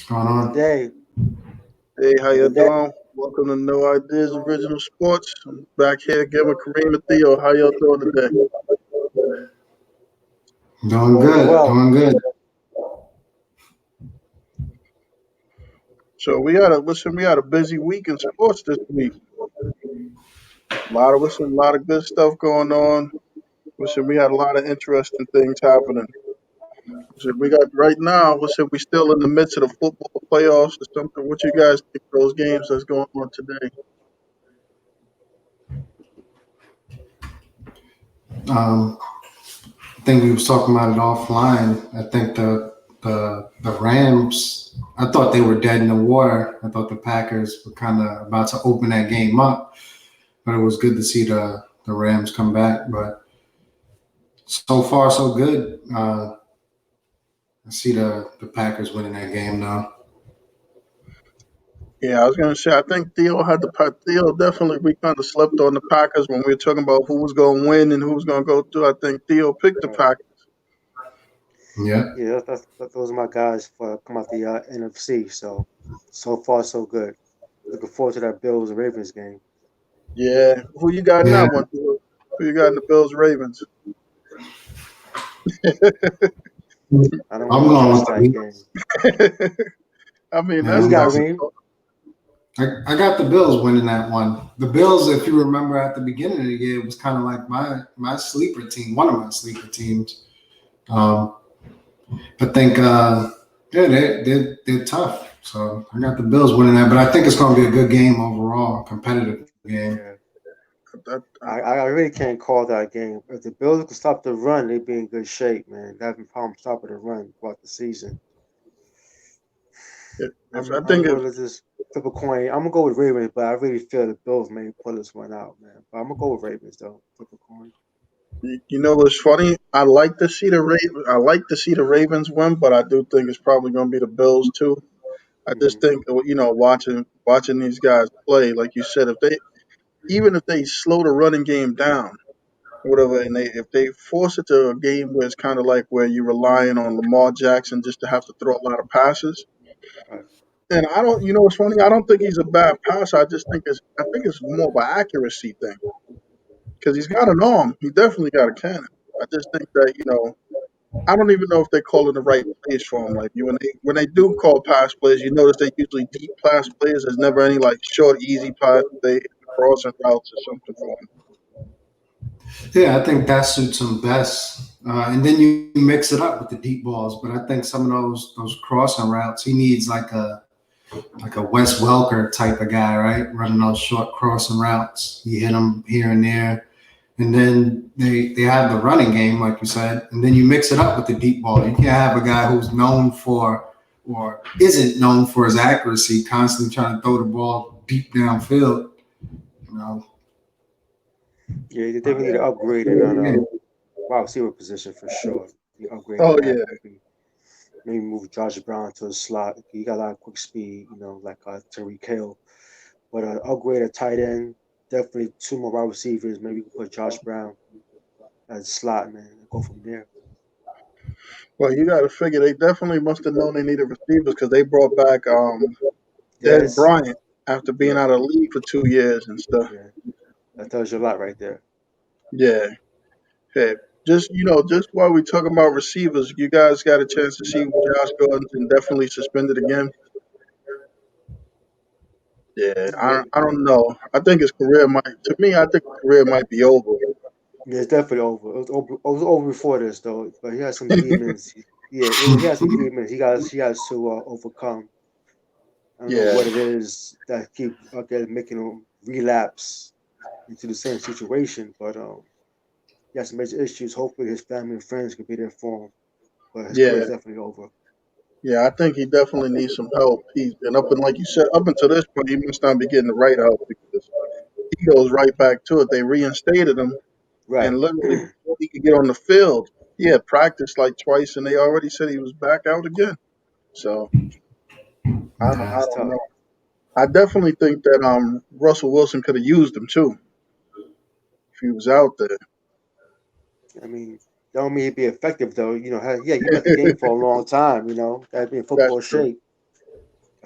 Going Good on? day. Hey, how you doing? Welcome to No Ideas Original Sports. I'm back here again with Kareem and Theo. How y'all doing today? Doing All is good. well. Doing good. So we had a busy week in sports this week. A lot of good stuff going on. Listen, we had a lot of interesting things happening. So we got right now. Listen, we still in the midst of the football playoffs or something. What you guys think of those games that's going on today? Um, I think we was talking about it offline. I think the Rams. I thought they were dead in the water. I thought the Packers were kind of about to open that game up, but it was good to see the Rams come back. But so far, so good. I see the Packers winning that game now. Yeah, I was gonna say I think Theo definitely we kind of slept on the Packers when we were talking about who was going to win and who was going to go through. I think Theo picked the Right. Packers. Yeah. Yeah, those are my guys for come out the NFC. So far so good. Looking forward to that Bills Ravens game. Yeah. Who you got in Yeah. that one? Who you got in the Bills Ravens? I don't I'm want to going touch with that the. game. I mean, Yeah, Who you that's I'm got, going. that's Reem? I got the Bills winning that one. The Bills, if you remember at the beginning of the year, was kind of like my sleeper team, one of my sleeper teams. Um, I think yeah, they're tough. So I got the Bills winning that, but I think it's going to be a good game overall, competitive game. Yeah. that, I really can't call that game. If the Bills could stop the run, they'd be in good shape, man. They having problems stopping the run throughout the season. if I I'm think if gonna just flip a coin. I'm gonna go with Ravens, but I really feel the Bills may pull this one out, man. But I'm gonna go with Ravens though. Flip a coin. you know what's funny, I like to see the Ravens win, but I do think it's probably going to be the Bills too. I just Hmm. think watching these guys play, like you said, if they slow the running game down, whatever, and if they force it to a game where it's kind of like where you're relying on Lamar Jackson just to have to throw a lot of passes. Right. And I don't, you know, what's funny? I don't think he's a bad passer. I think it's more of an accuracy thing because he's got an arm. He definitely got a cannon. I just think that I don't even know if they're calling the right plays for him. Like when they do call pass plays, you notice they usually deep pass plays. There's never any like short, easy pass. They crossing routes or something for him. Yeah, I think that suits him best. And then you mix it up with the deep balls. But I think some of those crossing routes, he needs like a Wes Welker type of guy, right? Running those short crossing routes. You hit them here and there. And then they have the running game, like you said, and then you mix it up with the deep ball. You can't have a guy who's known for or isn't known for his accuracy, constantly trying to throw the ball deep downfield. You know, Yeah, they definitely need to upgrade in that wide receiver position for sure. You upgrade Oh on that. yeah, Maybe move Josh Brown to a slot. He got a lot of quick speed, like Tariq Hill. But upgrade a tight end. Definitely two more wide receivers. Maybe you can put Josh Brown as a slot, man, and go from there. well you got to figure they definitely must have known they needed receivers because they brought back Des Des, Bryant after being yeah, out of the league for 2 years and stuff. yeah. That tells you a lot right there. Yeah. Hey, just while we talking about receivers, you guys got a chance to see Josh Gordon's indefinitely suspended again. Yeah, Yeah, I don't know. I think his career might. To me, I think his career might be over. yeah, it's definitely over. It was over before this though, but he has some demons. Yeah, he has some demons. He has to overcome. I don't know Yeah, what it is that keep again making him relapse into the same situation, but he has some major issues. Hopefully, his family and friends can be there for him. But his career yeah, is definitely over. yeah. I think he definitely needs some help. He's and up and like you said, up until this point, he must not be getting the right help because he goes right back to it. They reinstated him, and Right. literally before he could get on the field, he had practiced like twice, and they already said he was back out again. So I That's don't tough. know. I definitely think that Russell Wilson could have used him too if he was out there. I mean, that don't mean he'd be effective though. Yeah, he been at the game for a long time. Gotta be in That's football true. shape.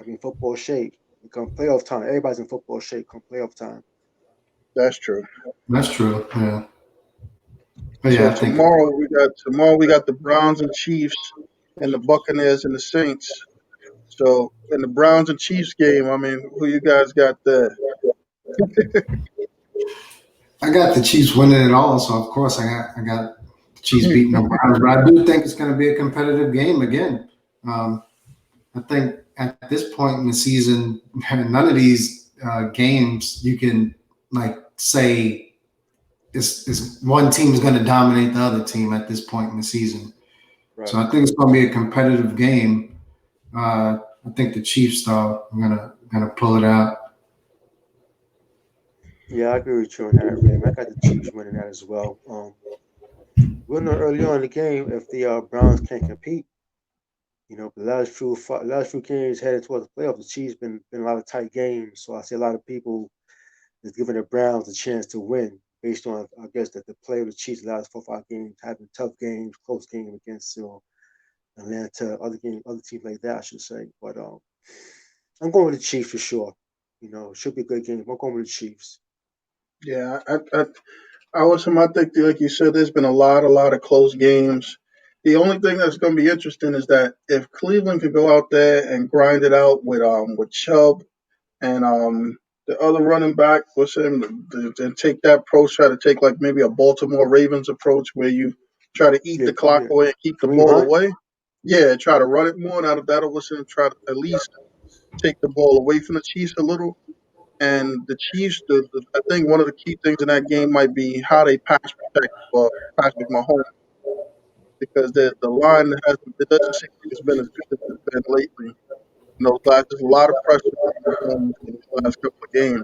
I mean, football shape. Come playoff time, everybody's in football shape. Come playoff time. That's true. That's true. Yeah. But So yeah, I think tomorrow we got the Browns and Chiefs and the Buccaneers and the Saints. So in the Browns and Chiefs game, I mean, who you guys got there? I got the Chiefs winning it all, so of course I got the Chiefs beating the Browns. But I do think it's going to be a competitive game again. I think at this point in the season, none of these games you can like say is one team is going to dominate the other team at this point in the season. Right. So I think it's going to be a competitive game. I think the Chiefs though are gonna pull it out. Yeah, I agree with you on that, Ram. I got the Chiefs winning that as well. We'll know early on in the game if the Browns can't compete. You know, the last few games headed towards the playoffs, the Chiefs been a lot of tight games. So I see a lot of people is giving the Browns a chance to win based on, I guess, that the play of the Chiefs the last 4 or 5 games, having tough games, close games against Atlanta, other teams like that, I should say. But I'm going with the Chiefs for sure. You know, it should be a good game. I'm going with the Chiefs. Yeah, I think, like you said, there's been a lot of close games. The only thing that's going to be interesting is that if Cleveland could go out there and grind it out with Chubb and the other running back, what's him, and take that approach, try to take like maybe a Baltimore Ravens approach where you try to eat Yeah, the clock yeah. away and keep the Kareem ball Hunt. away. Yeah, try to run it more. And out of that, listen, try to at least take the ball away from the Chiefs a little. And the Chiefs, I think one of the key things in that game might be how they pass protect Patrick Mahomes because the line hasn't it doesn't seem like it's been as good as it's been lately. There's a lot of pressure on Mahomes in these last couple of games.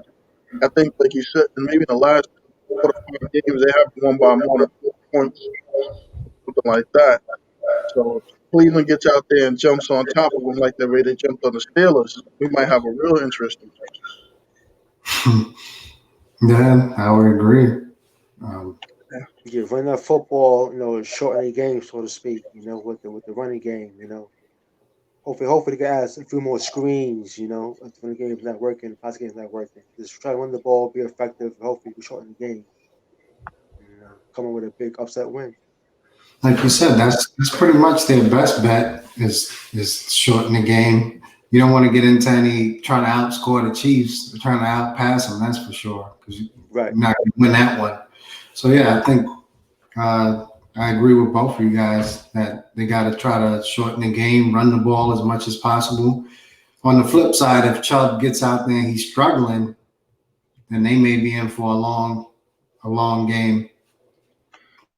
I think, like you said, and maybe in the last 4 to 5 games they haven't won by more than 4 points, something like that. So if Cleveland gets out there and jumps on top of them like the way they jumped on the Steelers, we might have a real interesting. Yeah, I would agree. Um, Yeah, run that football, shorten the game, so to speak. With the running game. Hopefully, they can add a few more screens. If the running game's not working, the pass game's not working. Just try to run the ball, be effective. Hopefully, we shorten the game. Come up with a big upset win. like you said, that's pretty much their best bet is shorten the game. You don't want to get into any trying to outscore the Chiefs, or trying to outpass them. That's for sure because you're Right. not going to win that one. So yeah, I think I agree with both of you guys that they got to try to shorten the game, run the ball as much as possible. On the flip side, if Chubb gets out there and he's struggling, then they may be in for a long game.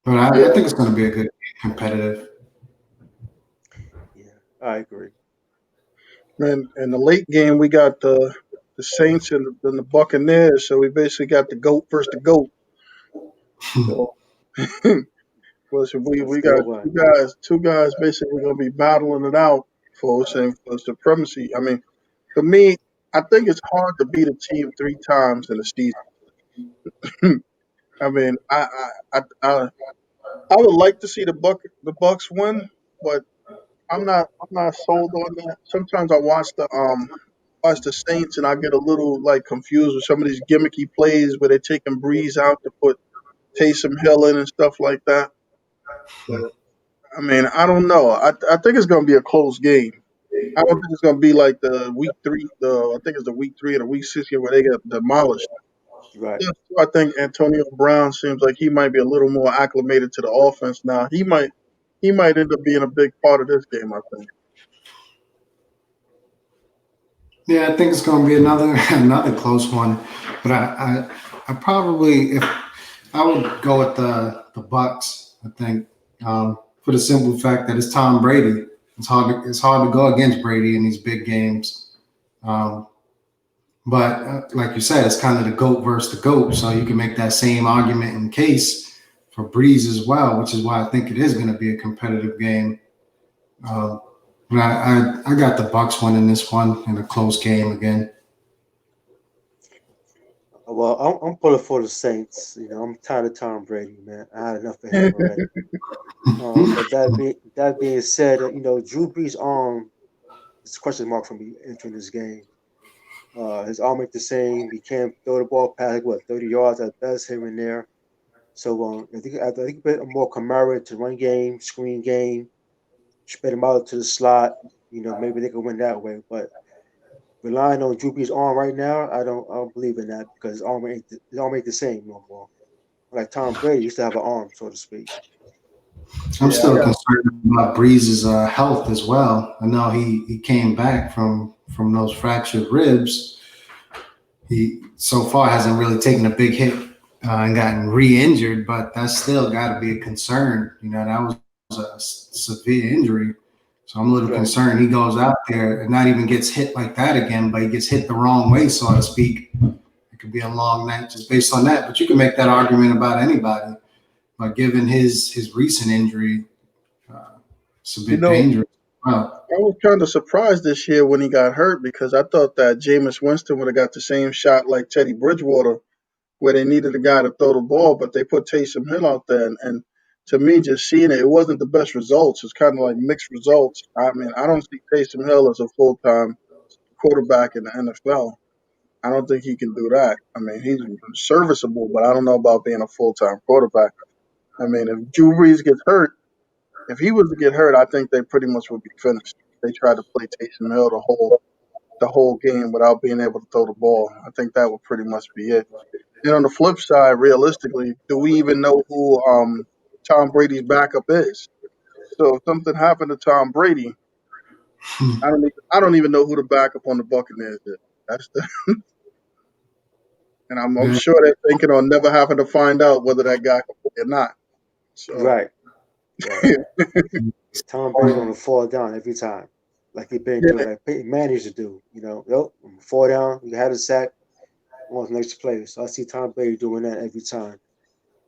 But I Yeah, think it's going to be a good competitive. Yeah, I agree. man. In the late game, we got the Saints and the Buccaneers, so we basically got the goat versus the goat. So, listen, That's a we good got one. two guys basically going to be battling it out for supremacy. I mean, for me, I think it's hard to beat a team 3 times in a season. I mean, I would like to see the Bucks win, but I'm not sold on that. Sometimes I watch the Saints and I get a little like confused with some of these gimmicky plays where they're taking Breeze out to put Taysom Hill in and stuff like that. So I mean, I don't know. I think it's going to be a close game. I don't think it's going to be like the week 3. I think it's the week 3 or the week 6 here where they get demolished. Right. Yeah, so I think Antonio Brown seems like he might be a little more acclimated to the offense now. He might end up being a big part of this game. I think. Yeah, I think it's going to be another another close one. But I probably if I would go with the Bucks. I think for the simple fact that it's Tom Brady. It's hard to go against Brady in these big games. Um, but like you said, it's kind of the goat versus the goat. So you can make that same argument in case for Breeze as well, which is why I think it is going to be a competitive game. Um, but I got the Bucks winning this one in a close game again. Well, I'm pulling for the Saints. I'm tired of Tom Brady, man. I had enough of him already. But that being said, Drew Brees' arm it's a question mark for me entering this game. His arm ain't the same. He can't throw the ball past 30 yards at best here and there. So I think a bit more Kamara to run game, screen game, spread him out to the slot. Maybe they can win that way. But relying on Drew Brees' arm right now, I don't believe in that because his arm ain't the same no more. Like Tom Brady used to have an arm, so to speak. I'm Yeah, I still got concerned about Breeze's health as well. I know he came back from those fractured ribs. He so far hasn't really taken a big hit and gotten re-injured, but that's still got to be a concern. That was a severe injury. So I'm a little Right, concerned he goes out there and not even gets hit like that again, but he gets hit the wrong way, so to speak. It could be a long night just based on that. But you can make that argument about anybody. But given his recent injury, it's a you bit know, dangerous. Well, I was kind of surprised this year when he got hurt because I thought that Jameis Winston would have got the same shot like Teddy Bridgewater, where they needed a guy to throw the ball, but they put Taysom Hill out there. And to me, just seeing it, it wasn't the best results. It's kind of like mixed results. I mean, I don't see Taysom Hill as a full time quarterback in the NFL. I don't think he can do that. I mean, he's serviceable, but I don't know about being a full time quarterback. I mean, if Drew Brees gets hurt, if he was to get hurt, I think they pretty much would be finished. They tried to play Taysom Hill the whole game without being able to throw the ball. I think that would pretty much be it. And on the flip side, realistically, do we even know who Tom Brady's backup is? So if something happened to Tom Brady, I don't even know who the backup on the Buccaneers is. That's the and I'm yeah, sure they're thinking on never having to find out whether that guy can play or not. So right, right. Tom Brady gonna fall down every time, like he been doing, yeah, like Peyton Manning used to do. Yep, I'm gonna fall down. You had a sack, on to the next play. So I see Tom Brady doing that every time.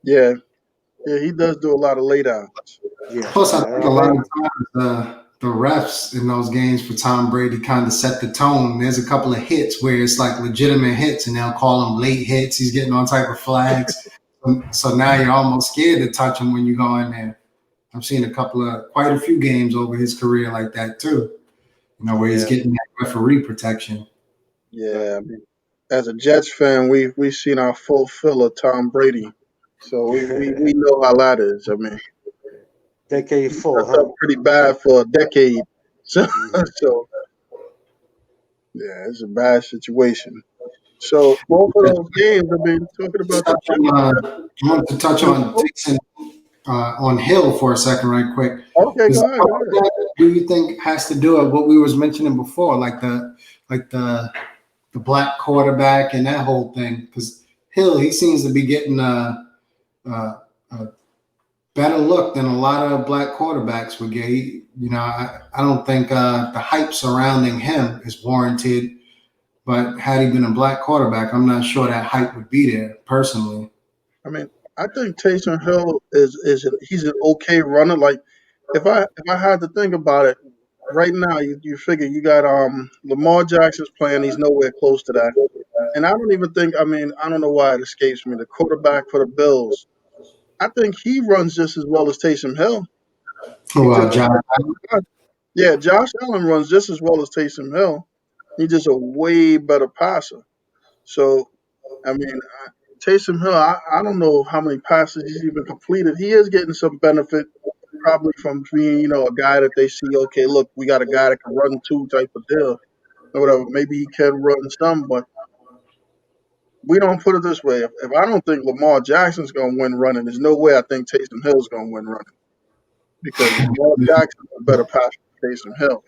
yeah, yeah, he does do a lot of laydowns. Yeah, plus, I yeah, I think a don't lot blame of him. times the refs in those games for Tom Brady kind of set the tone. There's a couple of hits where it's like legitimate hits, and they'll call them late hits. He's getting all type of flags. So now you're almost scared to touch him when you go in there. I've seen quite a few games over his career like that too. Where he's Yeah, getting that referee protection. yeah. I mean, as a Jets fan, we've seen our full fill of Tom Brady, so we Right. know how that is. I mean, Decade he full, messed huh? up pretty bad for a decade. So Hmm. so yeah, it's a bad situation. So both of those games, I mean, talking about the Jets. I want to touch on Taysom on Hill for a second, right quick. Okay, Is go ahead, go ahead. do you think has to do with what we was mentioning before, like the black quarterback and that whole thing? Because Hill, he seems to be getting a better look than a lot of black quarterbacks would get. I don't think the hype surrounding him is warranted. But had he been a black quarterback, I'm not sure that hype would be there personally. I mean, I think Taysom Hill he's an okay runner. Like if I had to think about it, right now you figure you got Lamar Jackson's playing, he's nowhere close to that. And I don't even think I mean, I don't know why it escapes me. The quarterback for the Bills, I think he runs just as well as Taysom Hill. He Well, just John, yeah, Josh Allen runs just as well as Taysom Hill. He's just a way better passer. So I mean, Taysom Hill, I don't know how many passes he's even completed. He is getting some benefit probably from being, a guy that they see, okay, look, we got a guy that can run two type of deal or whatever. Maybe he can run some, but we don't put it this way. If I don't think Lamar Jackson's going to win running, there's no way I think Taysom Hill's going to win running because Lamar Jackson's a better passer than Taysom Hill.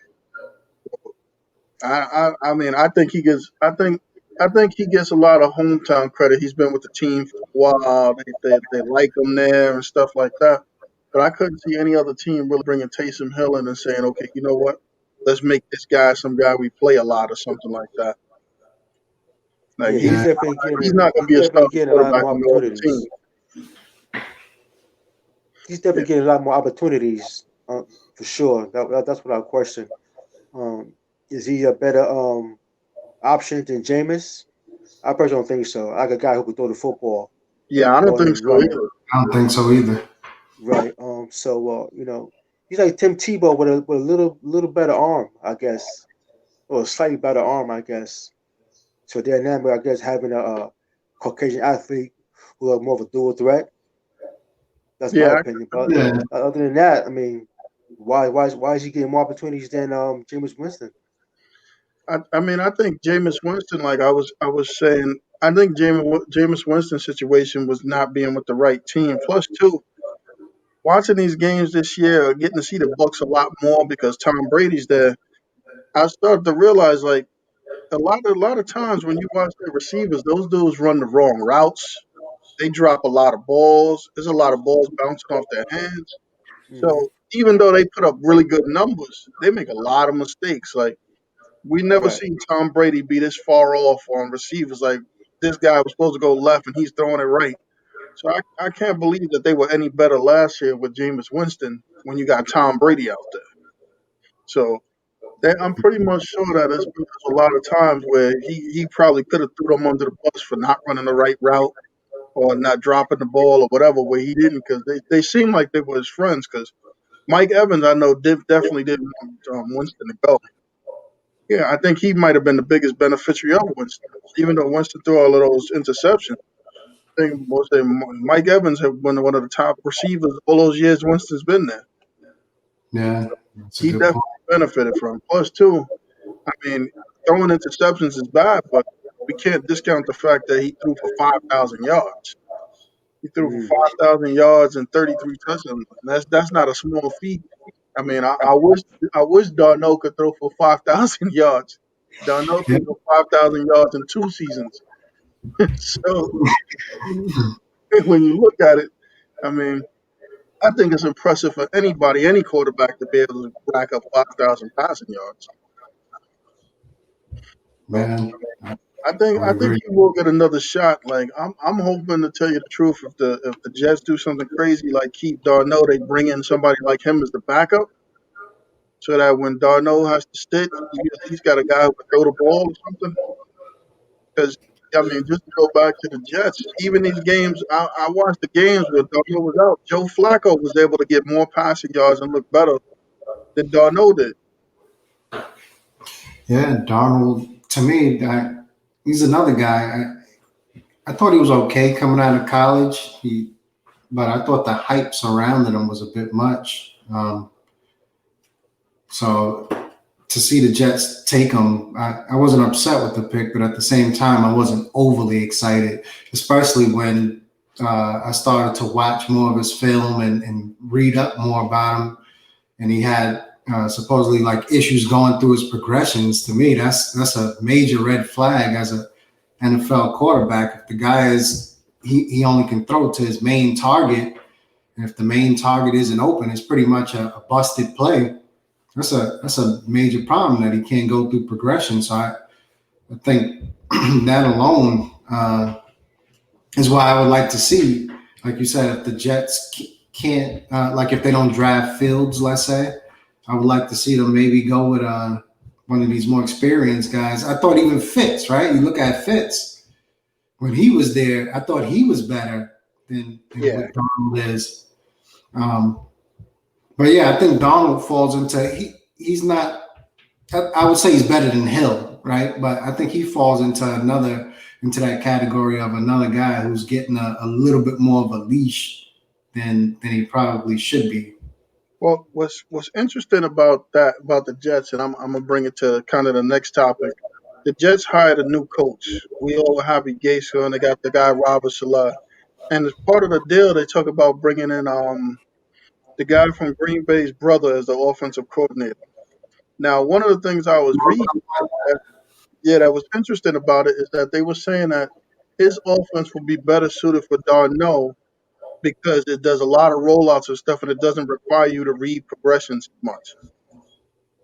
I mean, I think he gets a lot of hometown credit. He's been with the team for a while. They like him there and stuff like that. But I couldn't see any other team really bringing Taysom Hill in and saying, okay, you know what? Let's make this guy some guy we play a lot or something like that. Like Yeah, he's yeah, he's not going to he's be a definitely starting getting a lot quarterback more on no other team. opportunities. He's definitely getting a lot more opportunities, for sure. That's without question. Um, is he a better option than Jameis? I personally don't think so. I like a guy who can throw the football Yeah, I don't more think than so run it. either. I don't think so either. Right. So he's like Tim Tebow with a little better arm, I guess. or slightly better arm, I guess. So they're enamored, I guess, having a Caucasian athlete who are more of a dual threat. That's my Yeah, opinion. But Yeah, other than that, I mean, why is he getting more opportunities than Jameis Winston? I mean, I think Jameis Winston, like I was saying, I think Jameis Winston's situation was not being with the right team. Plus, too, watching these games this year, getting to see the Bucks a lot more because Tom Brady's there. I started to realize, like, a lot of times when you watch their receivers, those dudes run the wrong routes. They drop a lot of balls. There's a lot of balls bouncing off their hands. Hmm. So even though they put up really good numbers, they make a lot of mistakes. Like, we never Right. seen Tom Brady be this far off on receivers. Like, this guy was supposed to go left and he's throwing it right. So I can't believe that they were any better last year with Jameis Winston when you got Tom Brady out there. So I'm pretty much sure that there's a lot of times where he probably could have threw them under the bus for not running the right route or not dropping the ball or whatever, where he didn't, because they seem like they were his friends. Because Mike Evans, I know, definitely didn't want Winston to go. Yeah, I think he might have been the biggest beneficiary of Winston, even though Winston threw all of those interceptions. I think Mike Evans have been one of the top receivers all those years Winston's been there. yeah, that's a He good definitely point. benefited from. Plus, too, I mean, throwing interceptions is bad, but we can't discount the fact that he threw for 5,000 yards. He threw for Mm. 5,000 yards and 33 touchdowns. That's not a small feat. I mean, I wish Darno could throw for 5,000 yards. Darno Yeah, threw for 5,000 yards in 2 seasons. So when you look at it, I mean, I think it's impressive for anybody, any quarterback, to be able to rack up 5,000 passing yards. So man, I, I I think agree. he will get another shot. Like, I'm hoping, to tell you the truth, if the Jets do something crazy like keep Darno, they bring in somebody like him as the backup, so that when Darno has to sit, you at least got a guy who can throw the ball or something. Because I mean, just to go back to the Jets, even these games, I watched the games where Darno was out. Joe Flacco was able to get more passing yards and look better than Darno did. Yeah, Darnold. To me, he's another guy. I thought he was okay coming out of college. But I thought the hype surrounding him was a bit much. So to see the Jets take him, I wasn't upset with the pick, but at the same time, I wasn't overly excited, especially when I started to watch more of his film and read up more about him. And he had supposedly like issues going through his progressions. To me, that's a major red flag as a NFL quarterback. If the guy is he only can throw to his main target, and if the main target isn't open, it's pretty much a busted play. That's a major problem that he can't go through progression. So I think that alone is why I would like to see, like you said, if the Jets can't, like if they don't draft Fields, let's say, I would like to see them maybe go with one of these more experienced guys. I thought even Fitz, right? You look at Fitz when he was there, I thought he was better than Yeah. what Donald is. Um, but yeah, I think Donald falls into he's not. I would say he's better than Hill, right? But I think he falls into that category of another guy who's getting a little bit more of a leash than he probably should be. Well, what's interesting about the Jets, and I'm gonna bring it to kind of the next topic. The Jets hired a new coach. We all were happy Gase, and they got the guy Robert Salah. And as part of the deal, they talk about bringing in the guy from Green Bay's brother as the offensive coordinator. Now, one of the things I was reading, that, yeah, that was interesting about it, is that they were saying that his offense will be better suited for Darno because it does a lot of rollouts and stuff, and it doesn't require you to read progressions much.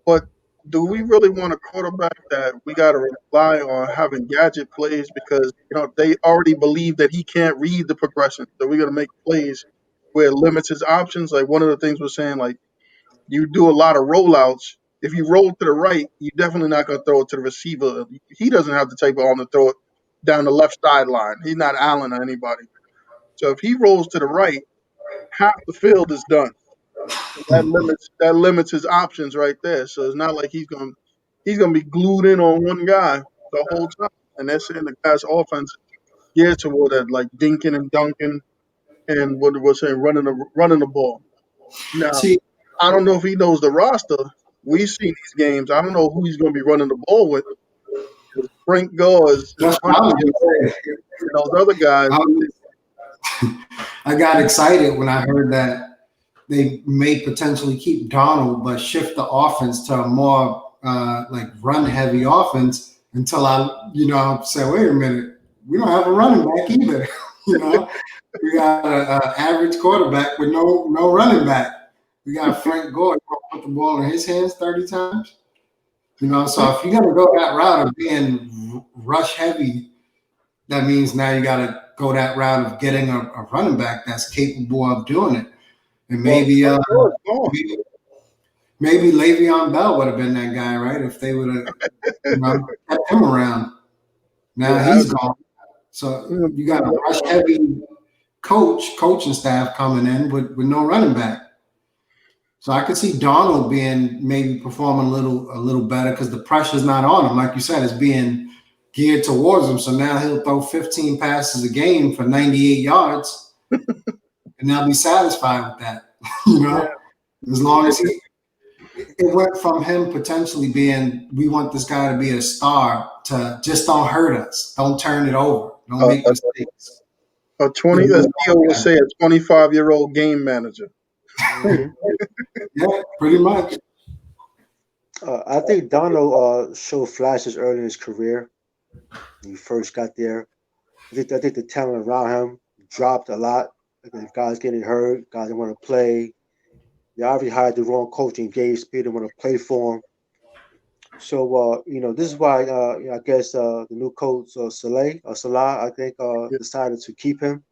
But do we really want a quarterback that we got to rely on having gadget plays because they already believe that he can't read the progression? So we're gonna make plays where it limits his options. Like, one of the things we're saying, like, you do a lot of rollouts. If you roll to the right, you're definitely not gonna throw it to the receiver. He doesn't have the type of arm to throw it down the left sideline. He's not Allen or anybody. So if he rolls to the right, half the field is done. That limits his options right there. So it's not like he's going to he's gonna be glued in on one guy the whole time, and they're saying the guy's offense geared toward that, like dinking and dunking, and what we're saying, running the ball. Now, See, I don't know if he knows the roster. We've seen these games. I don't know who he's going to be running the ball with. Frank Gore is that's what I was 100 years old, gonna say. and those other guys. I got excited when I heard that they may potentially keep Donald, but shift the offense to a more like run heavy offense until I said, wait a minute, we don't have a running back either. We got an average quarterback with no running back. We got Frank Gore put the ball in his hands 30 times. So if you're gonna go that route of being rush heavy, that means now you got to go that route of getting a running back that's capable of doing it. And maybe maybe Le'Veon Bell would have been that guy, right? If they would have kept him around. Now he's gone. So you got a rush heavy coaching staff coming in with no running back. So I could see Donald being maybe performing a little better because the pressure's not on him. Like you said, it's being geared towards him. So now he'll throw 15 passes a game for 98 yards, and they'll be satisfied with that. As long as it went from him potentially being, we want this guy to be a star, to just don't hurt us, don't turn it over, don't make mistakes. As Theo would say, a 25-year-old game manager. Yeah, pretty much. I think Donald showed flashes early in his career. When he first got there, I think the talent around him dropped a lot. Like, guys getting hurt, guys didn't want to play. They obviously hired the wrong coach and gave Speed didn't want to play for him. So this is why I guess the new coach Salah, I think decided to keep him.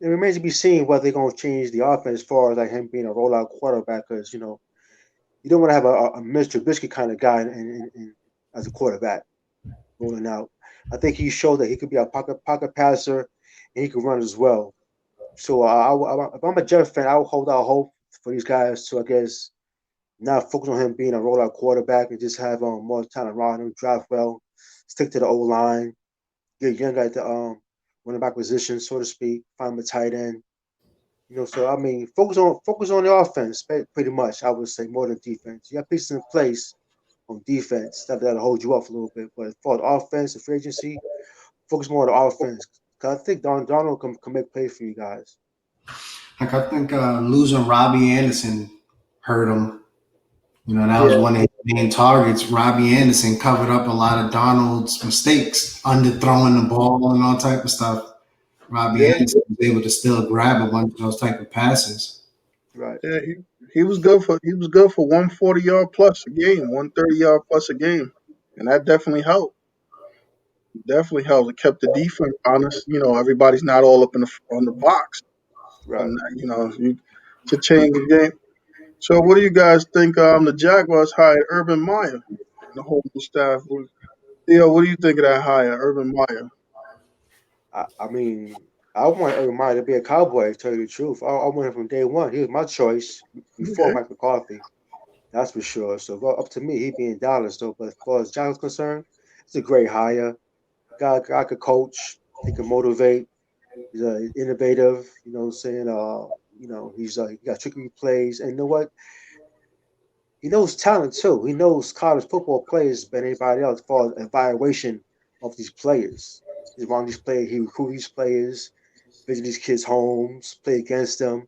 It remains to be seen whether they're going to change the offense as far as like him being a rollout quarterback, because you don't want to have a Mr. Trubisky kind of guy as a quarterback rolling out. I think he showed that he could be a pocket passer and he could run as well. So if I'm a Jets fan, I would hold out hope for these guys to, I guess, not focus on him being a rollout quarterback and just have more talent around him, draft well, stick to the O line, get young guy to running back position, so to speak, find him a tight end. So I mean, focus on the offense pretty much. I would say more than defense. You got pieces in place on defense that'll hold you up a little bit, but for the offense and free agency, focus more on the offense. Cause I think Donald can make plays for you guys. Like I think losing Robbie Anderson hurt him. That was one of his main targets. Robbie Anderson covered up a lot of Donald's mistakes, underthrowing the ball and all type of stuff. Robbie Anderson was able to still grab a bunch of those type of passes. Right. Yeah, he was good for 140 yard plus a game, 130 yard plus a game, and that definitely helped. Definitely helped. It kept the defense honest. Everybody's not all up on the box, Right. and to change the game. So, what do you guys think? The Jaguars hired Urban Meyer and the whole new staff. Theo, what do you think of that hire, Urban Meyer? I mean, I want Urban Meyer to be a Cowboy, to tell you the truth. I want him from day one. He was my choice before Mike McCarthy. That's for sure. So up to me, he'd be in Dallas though. But as far as Jaguars concerned, it's a great hire. Guy could coach. He can motivate. He's innovative. You know what I'm saying? He's he got tricky plays. And you know what? He knows talent too. He knows college football players better than anybody else as far as evaluation of these players. He's around these players. He recruit these players, visit these kids' homes, play against them.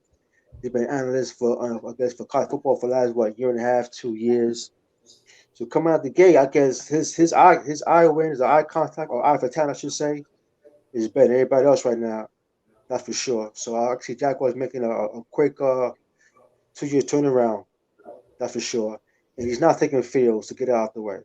He's been an analyst for for college football for the last year and a half, 2 years. So coming out the gate, I guess his eye awareness, or eye contact, or eye for talent, I should say, is better than everybody else right now. That's for sure. So I see Jaguars making a quick 2-year turnaround. That's for sure. And he's not taking fields to get out the way.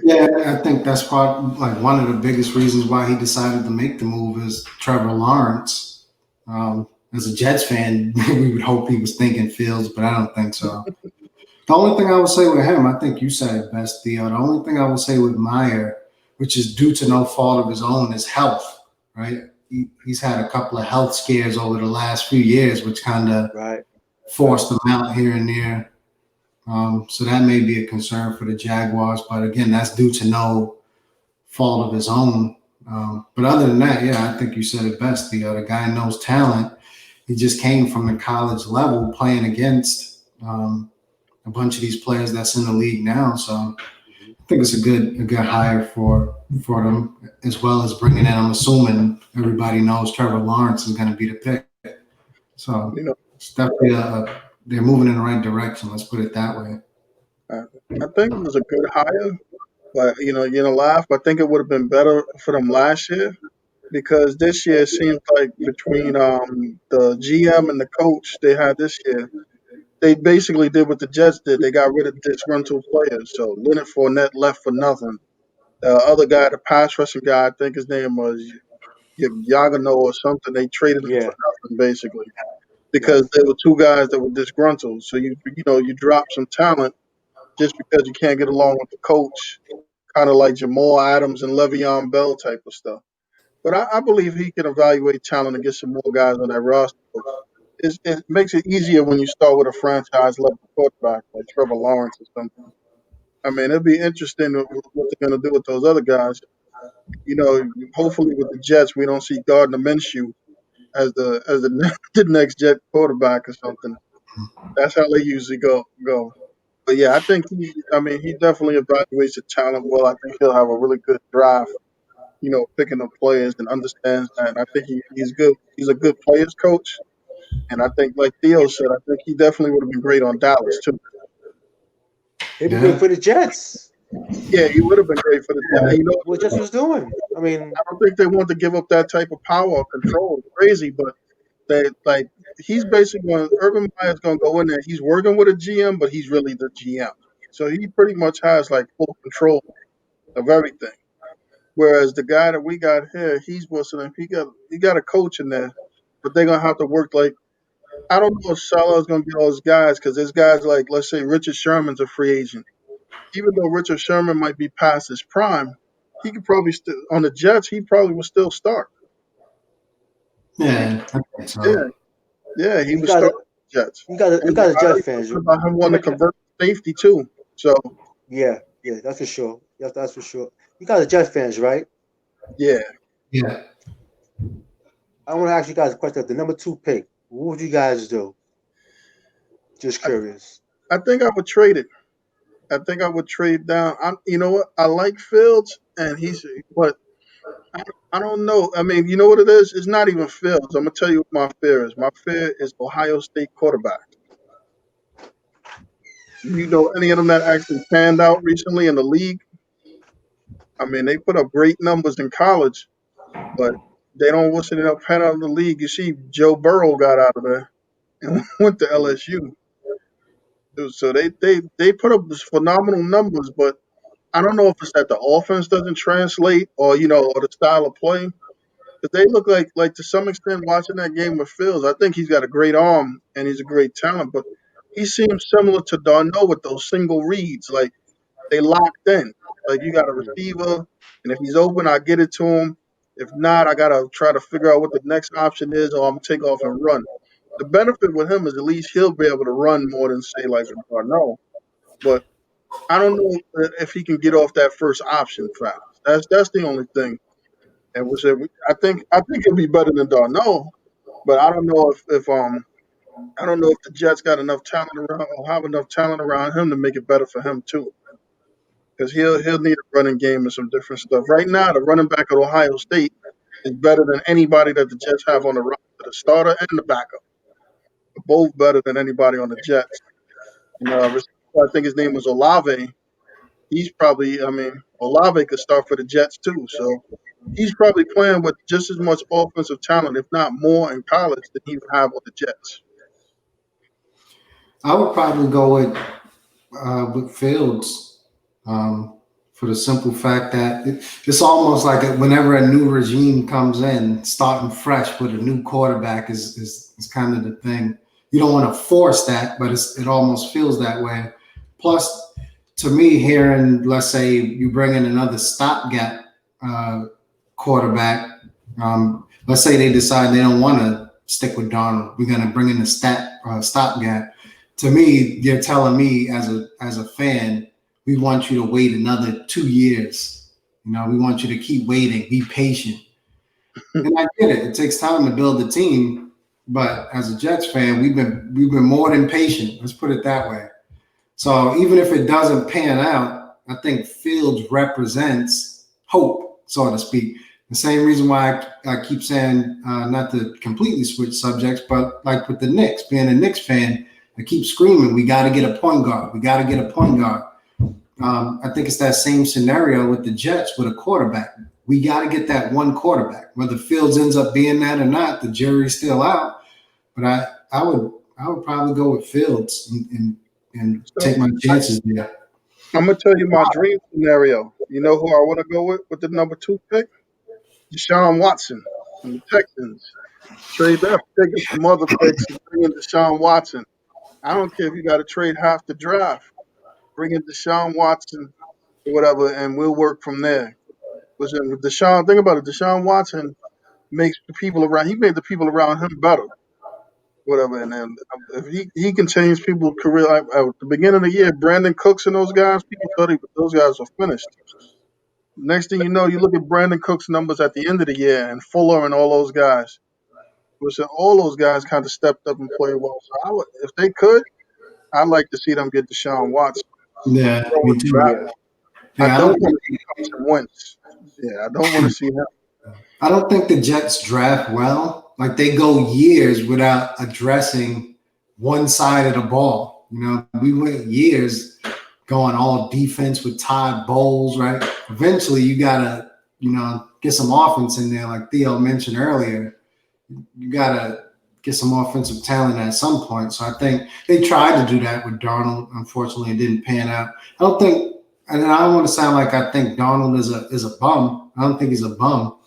Yeah, I think that's one of the biggest reasons why he decided to make the move is Trevor Lawrence. As a Jets fan, we would hope he was thinking Fields, but I don't think so. The only thing I would say with him, I think you said it best, Theo. The only thing I would say with Meyer, which is due to no fault of his own, is health, right? He's had a couple of health scares over the last few years, which kind of forced him out here and there. So that may be a concern for the Jaguars. But again, that's due to no fault of his own. But other than that, yeah, I think you said it best. The guy knows talent. He just came from the college level playing against a bunch of these players that's in the league now. So I think it's a good hire for them, as well as bringing in. I'm assuming everybody knows Trevor Lawrence is going to be the pick. So it's definitely they're moving in the right direction. Let's put it that way. I think it was a good hire, but you're gonna laugh. I think it would have been better for them last year because this year it seems like between the GM and the coach they had this year, they basically did what the Jets did. They got rid of disgruntled players. So Leonard Fournette left for nothing. The other guy, the pass rushing guy, I think his name was Yagano or something. They traded him for Yeah. nothing basically because Yes. there were two guys that were disgruntled. So you drop some talent just because you can't get along with the coach, kind of like Jamal Adams and Le'Veon Bell type of stuff. But I believe he can evaluate talent and get some more guys on that roster. It makes it easier when you start with a franchise level quarterback like Trevor Lawrence or something. I mean, it'll be interesting what they're going to do with those other guys. Hopefully with the Jets, we don't see Gardner Minshew as the the next Jet quarterback or something. That's how they usually go. But yeah, I think he definitely evaluates the talent well. I think he'll have a really good draft. Picking up players and understands that. And I think he's good. He's a good players coach. And I think, like Theo said, I think he definitely would have been great on Dallas too. He'd be great Yeah. for the Jets. Yeah, he would have been great for the. What Jets was doing. I mean, I don't think they want to give up that type of power or control. It's crazy, but he's basically going. Urban Meyer's going to go in there. He's working with a GM, but he's really the GM. So he pretty much has like full control of everything. Whereas the guy that we got here, he's whistling. He got a coach in there, but they're gonna have to work like I don't know if Salah's gonna be all those guys because there's guys like let's say Richard Sherman's a free agent. Even though Richard Sherman might be past his prime, he could probably still on the Jets. He probably would still start. Yeah, I think Yeah, so. yeah, he you would got start to with the Jets. you got to you And got to I Jet heard fans. something about him wanting to convert to safety too. So Yeah, yeah, that's for sure. Yeah, that's for sure. You got the Jet fans, right? yeah, Yeah. I want to ask you guys a question. The number 2 pick, what would you guys do? Just I, curious. I think I would trade it. I think I would trade down. You know what? I like Fields, and but I, I don't know. I mean, you know what it is? It's not even Fields. I'm gonna tell you what my fear is. My fear is Ohio State quarterback. You know any of them that actually panned out recently in the league? I mean, they put up great numbers in college, but they don't what's it up pan out in the league. You see, Joe Burrow got out of there and went to LSU. So they put up phenomenal numbers, but I don't know if it's that the offense doesn't translate or the style of play. But they look like to some extent watching that game with Fields, I think he's got a great arm and he's a great talent, but he seems similar to Darno with those single reads. Like they locked in. Like you got a Mm. receiver, and if he's open, I get it to him. If not, I gotta try to figure out what the next option is, or I'm gonna take off and run. The benefit with him is at least he'll be able to run more than say like a Darno. But I don't know if he can get off that first option fast. That's the only thing. And I think it'll be better than Darno, but I don't know if I don't know if the Jets got enough talent around or have enough talent around him to make it better for him too. Because he'll need a running game and some different stuff. Right now, the running back at Ohio State is better than anybody that the Jets have on the roster, the starter and the backup. They're both better than anybody on the Jets. I think his name was Olave. Olave could start for the Jets too. So he's probably playing with just as much offensive talent, if not more, in college than he would have on the Jets. I would probably go with Fields for the simple fact that it's almost like whenever a new regime comes in, starting fresh with a new quarterback is kind of the thing. You don't want to force that, but it almost feels that way. Plus, to me, hearing, let's say you bring in another stopgap quarterback, let's say they decide they don't want to stick with Darnold, we're going to bring in a stopgap. to me, you're telling me as a fan, we want you to wait another 2 years. You know, we want you to keep waiting, be patient. And I get it. It takes time to build a team, but as a Jets fan, we've been more than patient. Let's put it that way. So even if it doesn't pan out, I think Fields represents hope, so to speak. The same reason why I keep saying, not to completely switch subjects, but like with the Knicks, being a Knicks fan, I keep screaming, we got to get a point guard. We got to get a point guard. I think it's that same scenario with the Jets with a quarterback. We got to get that one quarterback. Whether Fields ends up being that or not, the jury's still out. But I would probably go with Fields and take my chances there. I'm gonna tell you my dream scenario. You know who I want to go with the number 2 pick? Deshaun Watson from the Texans. Trade that pick and some other picks and bring in Deshaun Watson. I don't care if you got to trade half the draft. Bring in Deshaun Watson or whatever, and we'll work from there. Listen, with Deshaun, think about it. Deshaun Watson makes the people around. He made the people around him better, whatever. And then if he can change people's career. At the beginning of the year, Brandon Cooks and those guys, people thought those guys were finished. Next thing you know, you look at Brandon Cook's numbers at the end of the year, and Fuller and all those guys. Listen, all those guys kind of stepped up and played well. So if they could, I'd like to see them get Deshaun Watson. Yeah, me too. Yeah. I don't want to see Carson Wentz. Yeah, I don't want to see him. I don't think the Jets draft well. Like they go years without addressing one side of the ball. You know, we went years going all defense with Todd Bowles, right? Eventually, you gotta, get some offense in there, like Theo mentioned earlier. You gotta get some offensive talent at some point. So I think they tried to do that with Darnold. Unfortunately, it didn't pan out. I don't think, and I don't want to sound like I think Darnold is a bum. I don't think he's a bum.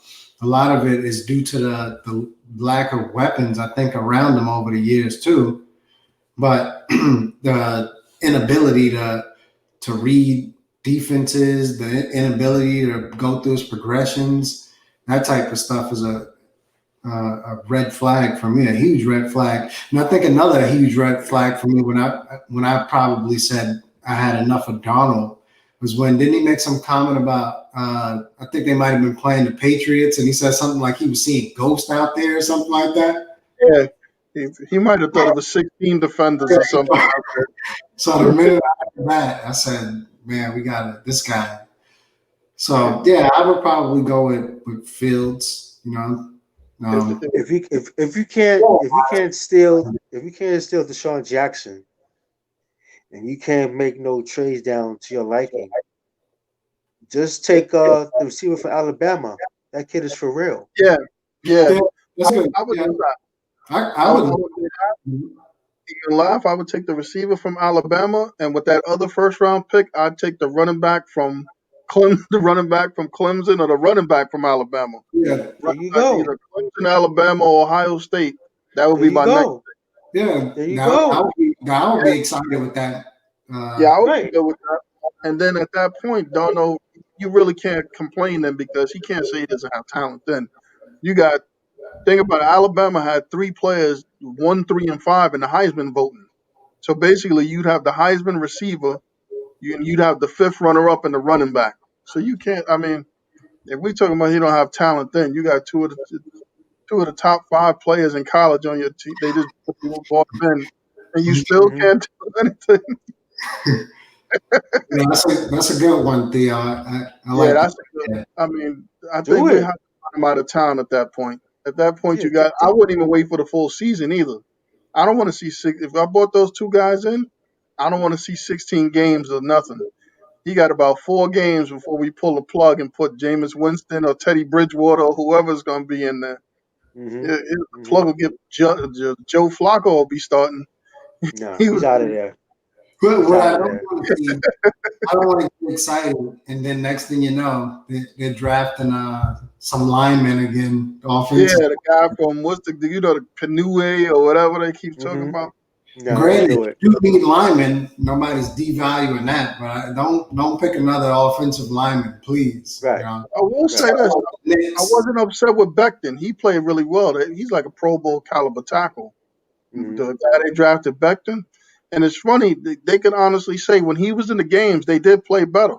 A lot of it is due to the lack of weapons, I think, around him over the years too. But the inability to read defenses, the inability to go through his progressions, that type of stuff is a red flag for me, a huge red flag. And I think another huge red flag for me when I probably said I had enough of Donald was when, didn't he make some comment about, I think they might have been playing the Patriots, and he said something like he was seeing ghosts out there or something like that? Yeah, he might have thought it was 16 defenders or something out there. So the minute I heard that, I said, man, we got this guy. So, yeah, I would probably go with Fields, If you can't steal Deshaun Jackson, and you can't make no trades down to your liking, just take the receiver from Alabama. That kid is for real. Yeah. That's good. I would do that. I would You can laugh. I would take the receiver from Alabama, and with that other first round pick, I'd take the running back from Clemson, or the running back from Alabama. Yeah, there you go. Either Clemson, Alabama, or Ohio State. That would be my next pick. Yeah, there you go. I would be excited with that. I would be good with that. And then at that point, Darno, you really can't complain then because he can't say he doesn't have talent. Then you got. Think about it, Alabama had 3 players, 1, 3, and 5 in the Heisman voting. So basically, you'd have the Heisman receiver, you'd have the 5th runner-up and the running back. So you can't. I mean, if we're talking about he don't have talent, then you got two of the top 5 players in college on your team. They just bought them in, and you still can't do anything. That's a good one, Theo. I like yeah, that. that's a good. I mean, I think we have to run him out of town at that point. At that point, I wouldn't even wait for the full season either. I don't want to see 6. If I brought those 2 guys in, I don't want to see 16 games or nothing. He got about 4 games before we pull the plug and put Jameis Winston or Teddy Bridgewater or whoever's going to be in there. The plug will get Joe Flacco will be starting. No, he's out of there. What I don't want to see, I don't want to get excited, and then next thing you know, they're drafting some linemen again. Offensive. Yeah, the guy from the Canue or whatever they keep talking about. No, granted, you need linemen. Nobody's devaluing that, but don't pick another offensive lineman, please. Right. I will say this: I wasn't upset with Becton. He played really well. He's like a Pro Bowl caliber tackle. The guy they drafted, Becton, And it's funny, they can honestly say when he was in the games, they did play better.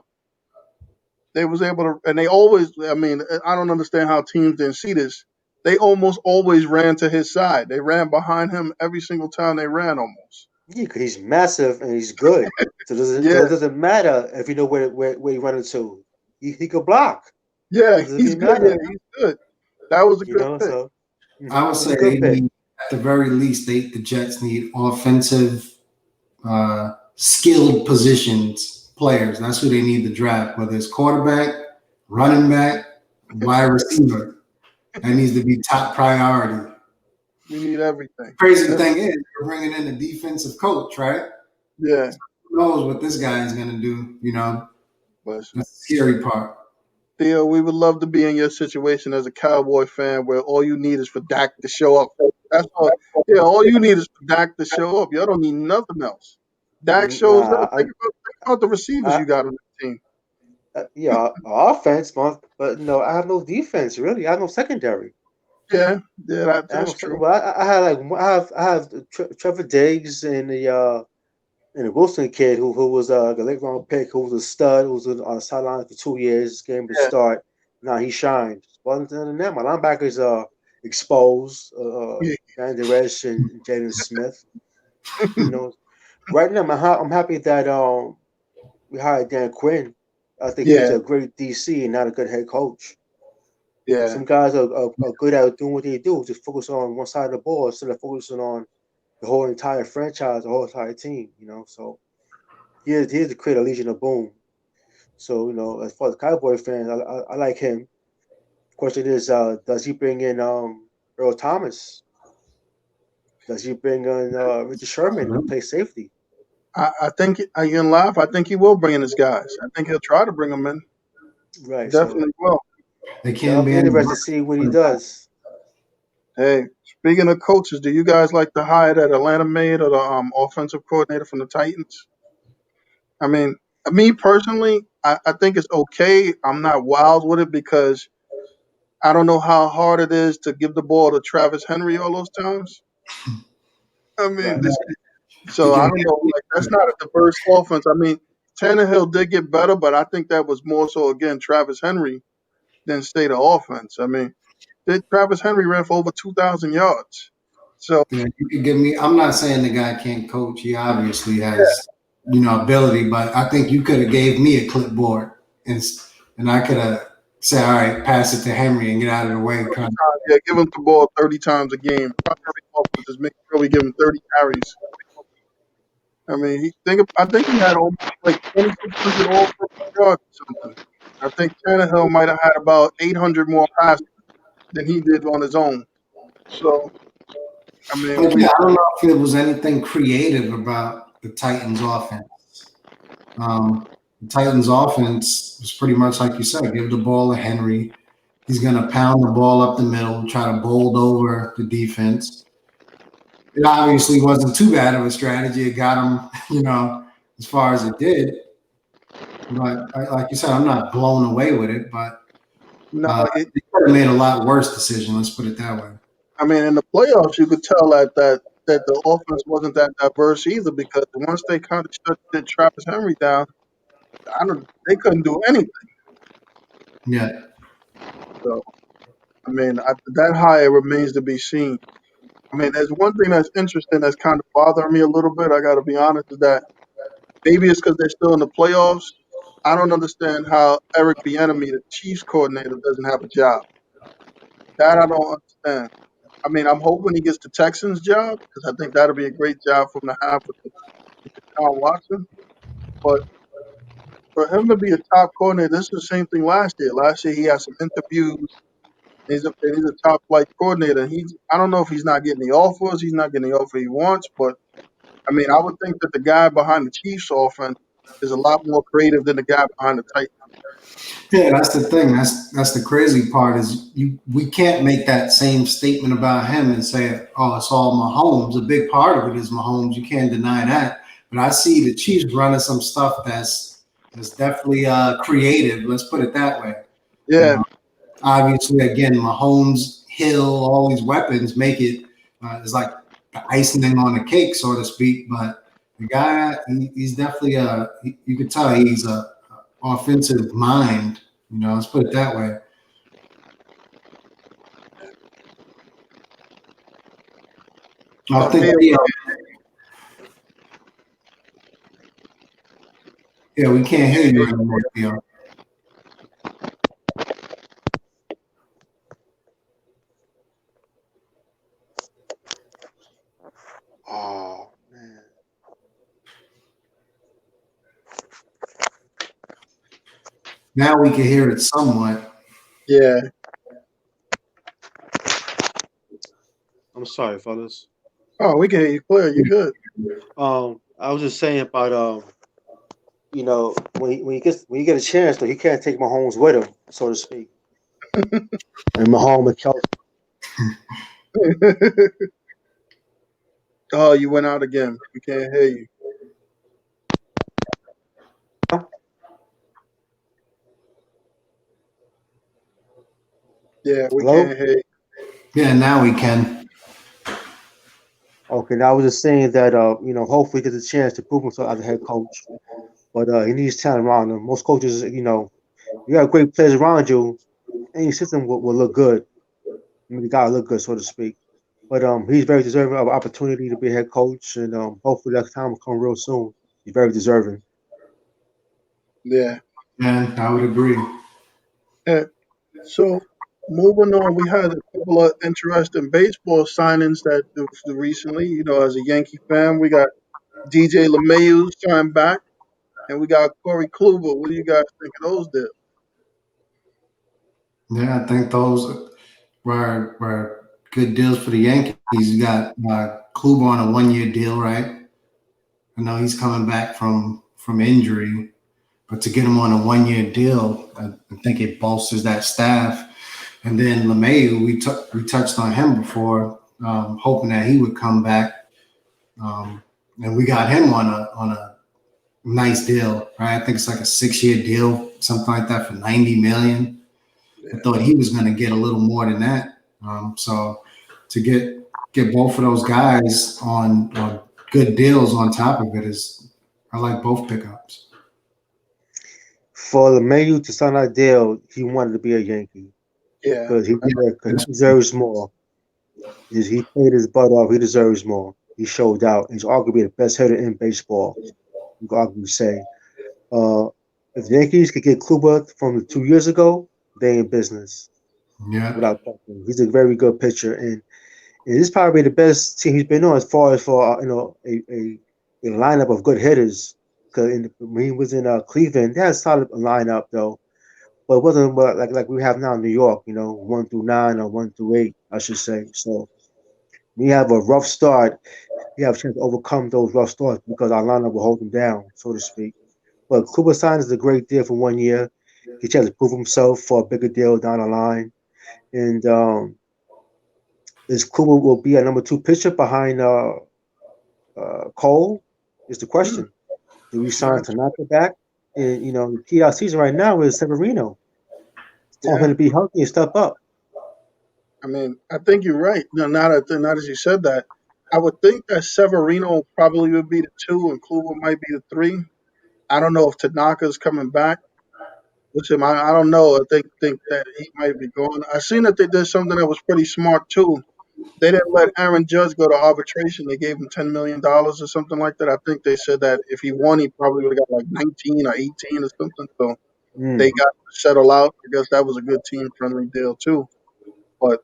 They was able to, and they always. I mean, I don't understand how teams didn't see this. They almost always ran to his side. They ran behind him every single time they ran, almost. Yeah, 'cause he's massive and he's good. Yeah, So it doesn't matter if you know where you run into. He could block. yeah, It doesn't he's really good. Yeah, matter. he's good. That was a You good know, pick. so I would it was a say good they pick. need, at the very least, the Jets need offensive, skilled positions players. That's who they need to draft, whether it's quarterback, running back, wide receiver. That needs to be top priority. We need everything. Crazy thing is, you're bringing in a defensive coach, right? Yeah, Who knows what this guy is going to do? but That's the scary part. Theo, we would love to be in your situation as a Cowboy fan, where all you need is for Dak to show up. That's all. Yeah, all you need is for Dak to show up. You don't need nothing else. Dak shows up. Nah, Think about the receivers I you got on the team. yeah, offense, but no, I have no defense really. I have no secondary. Yeah, yeah, I have that's no, true. well, I had like I have Trevor Diggs and the Wilson kid who was a late round pick, who was a stud, who was on the sideline for 2 years, game to Yeah, start. Now he shined. But other than that, my linebackers are exposed, yeah, Van Der Esch and Jaden Smith. You know, right now I'm happy that we hired Dan Quinn. I think he's yeah, a great DC and not a good head coach. yeah. Some guys are good at doing what they do, just focus on one side of the ball instead of focusing on the whole entire franchise, the whole entire team. So here's to create a Legion of Boom. So as far as Cowboy fans, I like him. Question is, does he bring in Earl Thomas? Does he bring in Richard Sherman to play safety? I think I can laugh. I think he will bring in his guys. I think he'll try to bring them in. Right. So Definitely will. They yeah, I'll can't be be any interested to worse. see what he does. Hey, speaking of coaches, do you guys like to hire that Atlanta made or the offensive coordinator from the Titans? I mean, me personally, I think it's okay. I'm not wild with it because I don't know how hard it is to give the ball to Travis Henry all those times. I mean, Right. so You I can don't know. Like, that's not a diverse offense. I mean, Tannehill did get better, but I think that was more so again Travis Henry than say the offense. I mean, Travis Henry ran for over 2,000 yards. So you can give me. I'm not saying the guy can't coach. He obviously has, ability. But I think you could have gave me a clipboard and I could have said, all right, pass it to Henry and get out of the way. 30 times, yeah, give him the ball 30 times a game. Primary offense is make sure we give him 30 carries. I mean, I think he had almost like 2,600 all yards or something. I think Tannehill might have had about 800 more passes than he did on his own. So, I mean, But yeah, I don't know if it was anything creative about the Titans offense. The Titans offense was pretty much like you said, give the ball to Henry. He's going to pound the ball up the middle, try to bowl over the defense. It obviously wasn't too bad of a strategy. It got him, as far as it did. But like you said, I'm not blown away with it. But no, they could have made a lot worse decision. Let's put it that way. I mean, in the playoffs, you could tell that the offense wasn't that diverse either because once they kind of shut Travis Henry down, they couldn't do anything. Yeah. So, I mean, that hire remains to be seen. I mean, there's one thing that's interesting that's kind of bothering me a little bit. I got to be honest, is that maybe it's because they're still in the playoffs. I don't understand how Eric Bieniemy, the Chiefs coordinator, doesn't have a job. That I don't understand. I mean, I'm hoping he gets the Texans job because I think that'll be a great job for him to have with Deshaun Watson. But for him to be a top coordinator, this is the same thing last year. Last year he had some interviews. He's a top flight coordinator. I don't know if he's not getting the offers. He's not getting the offer he wants, but I mean, I would think that the guy behind the Chiefs offense is a lot more creative than the guy behind the Titans. Yeah, that's the thing. That's the crazy part is we can't make that same statement about him and say, oh, it's all Mahomes. A big part of it is Mahomes. You can't deny that. But I see the Chiefs running some stuff that's definitely creative. Let's put it that way. You Yeah, know, obviously, again, Mahomes, Hill, all these weapons make it it's like the icing on the cake, so to speak. But The guy, he's definitely you could tell he's a offensive mind. Let's put it that way. I think yeah, we can't hear you anymore, Theo. Oh man. Now we can hear it somewhat. Yeah. I'm sorry, fellas. Oh, we can hear you clear. You good? I was just saying about when you get a chance though, he can't take Mahomes with him, so to speak. And Mahomes and Kelsey. Oh, you went out again. We can't hear you. Yeah, we Hello? can't hear you. Yeah, now we can. Okay, now I was just saying that hopefully he gets a chance to prove himself as a head coach. But he needs talent around him. Most coaches, you got great players around you, any system will look good. I mean, you gotta look good, so to speak. But he's very deserving of opportunity to be a head coach, and hopefully that time will come real soon. He's very deserving. Yeah. Yeah, I would agree. Yeah. So moving on, we had a couple of interesting baseball signings that recently. As a Yankee fan, we got DJ LeMahieu signed back, and we got Corey Kluber. What do you guys think of those deals? Yeah, I think those were good deals for the Yankees. You got Kluber on a 1 year deal, right? I know he's coming back from injury, but to get him on a 1 year deal, I think it bolsters that staff. And then LeMahieu, we touched on him before, hoping that he would come back, and we got him on a nice deal, right? I think it's like a 6 year deal, something like that, for $90 million. I thought he was going to get a little more than that. So to get both of those guys on good deals on top of it I like both pickups. For LeMahieu to sign that deal, he wanted to be a Yankee Yeah. because he deserves more. He played his butt off. He deserves more. He showed out. He's arguably the best hitter in baseball. You could arguably say. Uh, if the Yankees could get Kluber from 2 years ago, they in business Yeah. without question. He's a very good pitcher, and this is probably the best team he's been on as far as for a lineup of good hitters. Because when he was in Cleveland, they had a solid lineup though, but it wasn't like we have now in New York. 1 through 9 or 1 through 8, I should say. So we have a rough start. We have a chance to overcome those rough starts because our lineup will hold them down, so to speak. But Kluber signs is a great deal for 1 year. He has to prove himself for a bigger deal down the line. And is Kluber will be a number 2 pitcher behind Cole? Is the question. Do we sign Tanaka back? And the key out season right now is Severino. It's time for him Yeah. to be healthy and step up. I mean, I think you're right. No, not as you said that. I would think that Severino probably would be the 2 and Kluber might be the 3. I don't know if Tanaka's coming back. Which I don't know. I think that he might be going. I seen that they did something that was pretty smart too. They didn't let Aaron Judge go to arbitration. They gave him $10 million or something like that. I think they said that if he won, he probably would have got like 19 or 18 or something. So they Mm, got to settle out. I guess that was a good team friendly deal too. But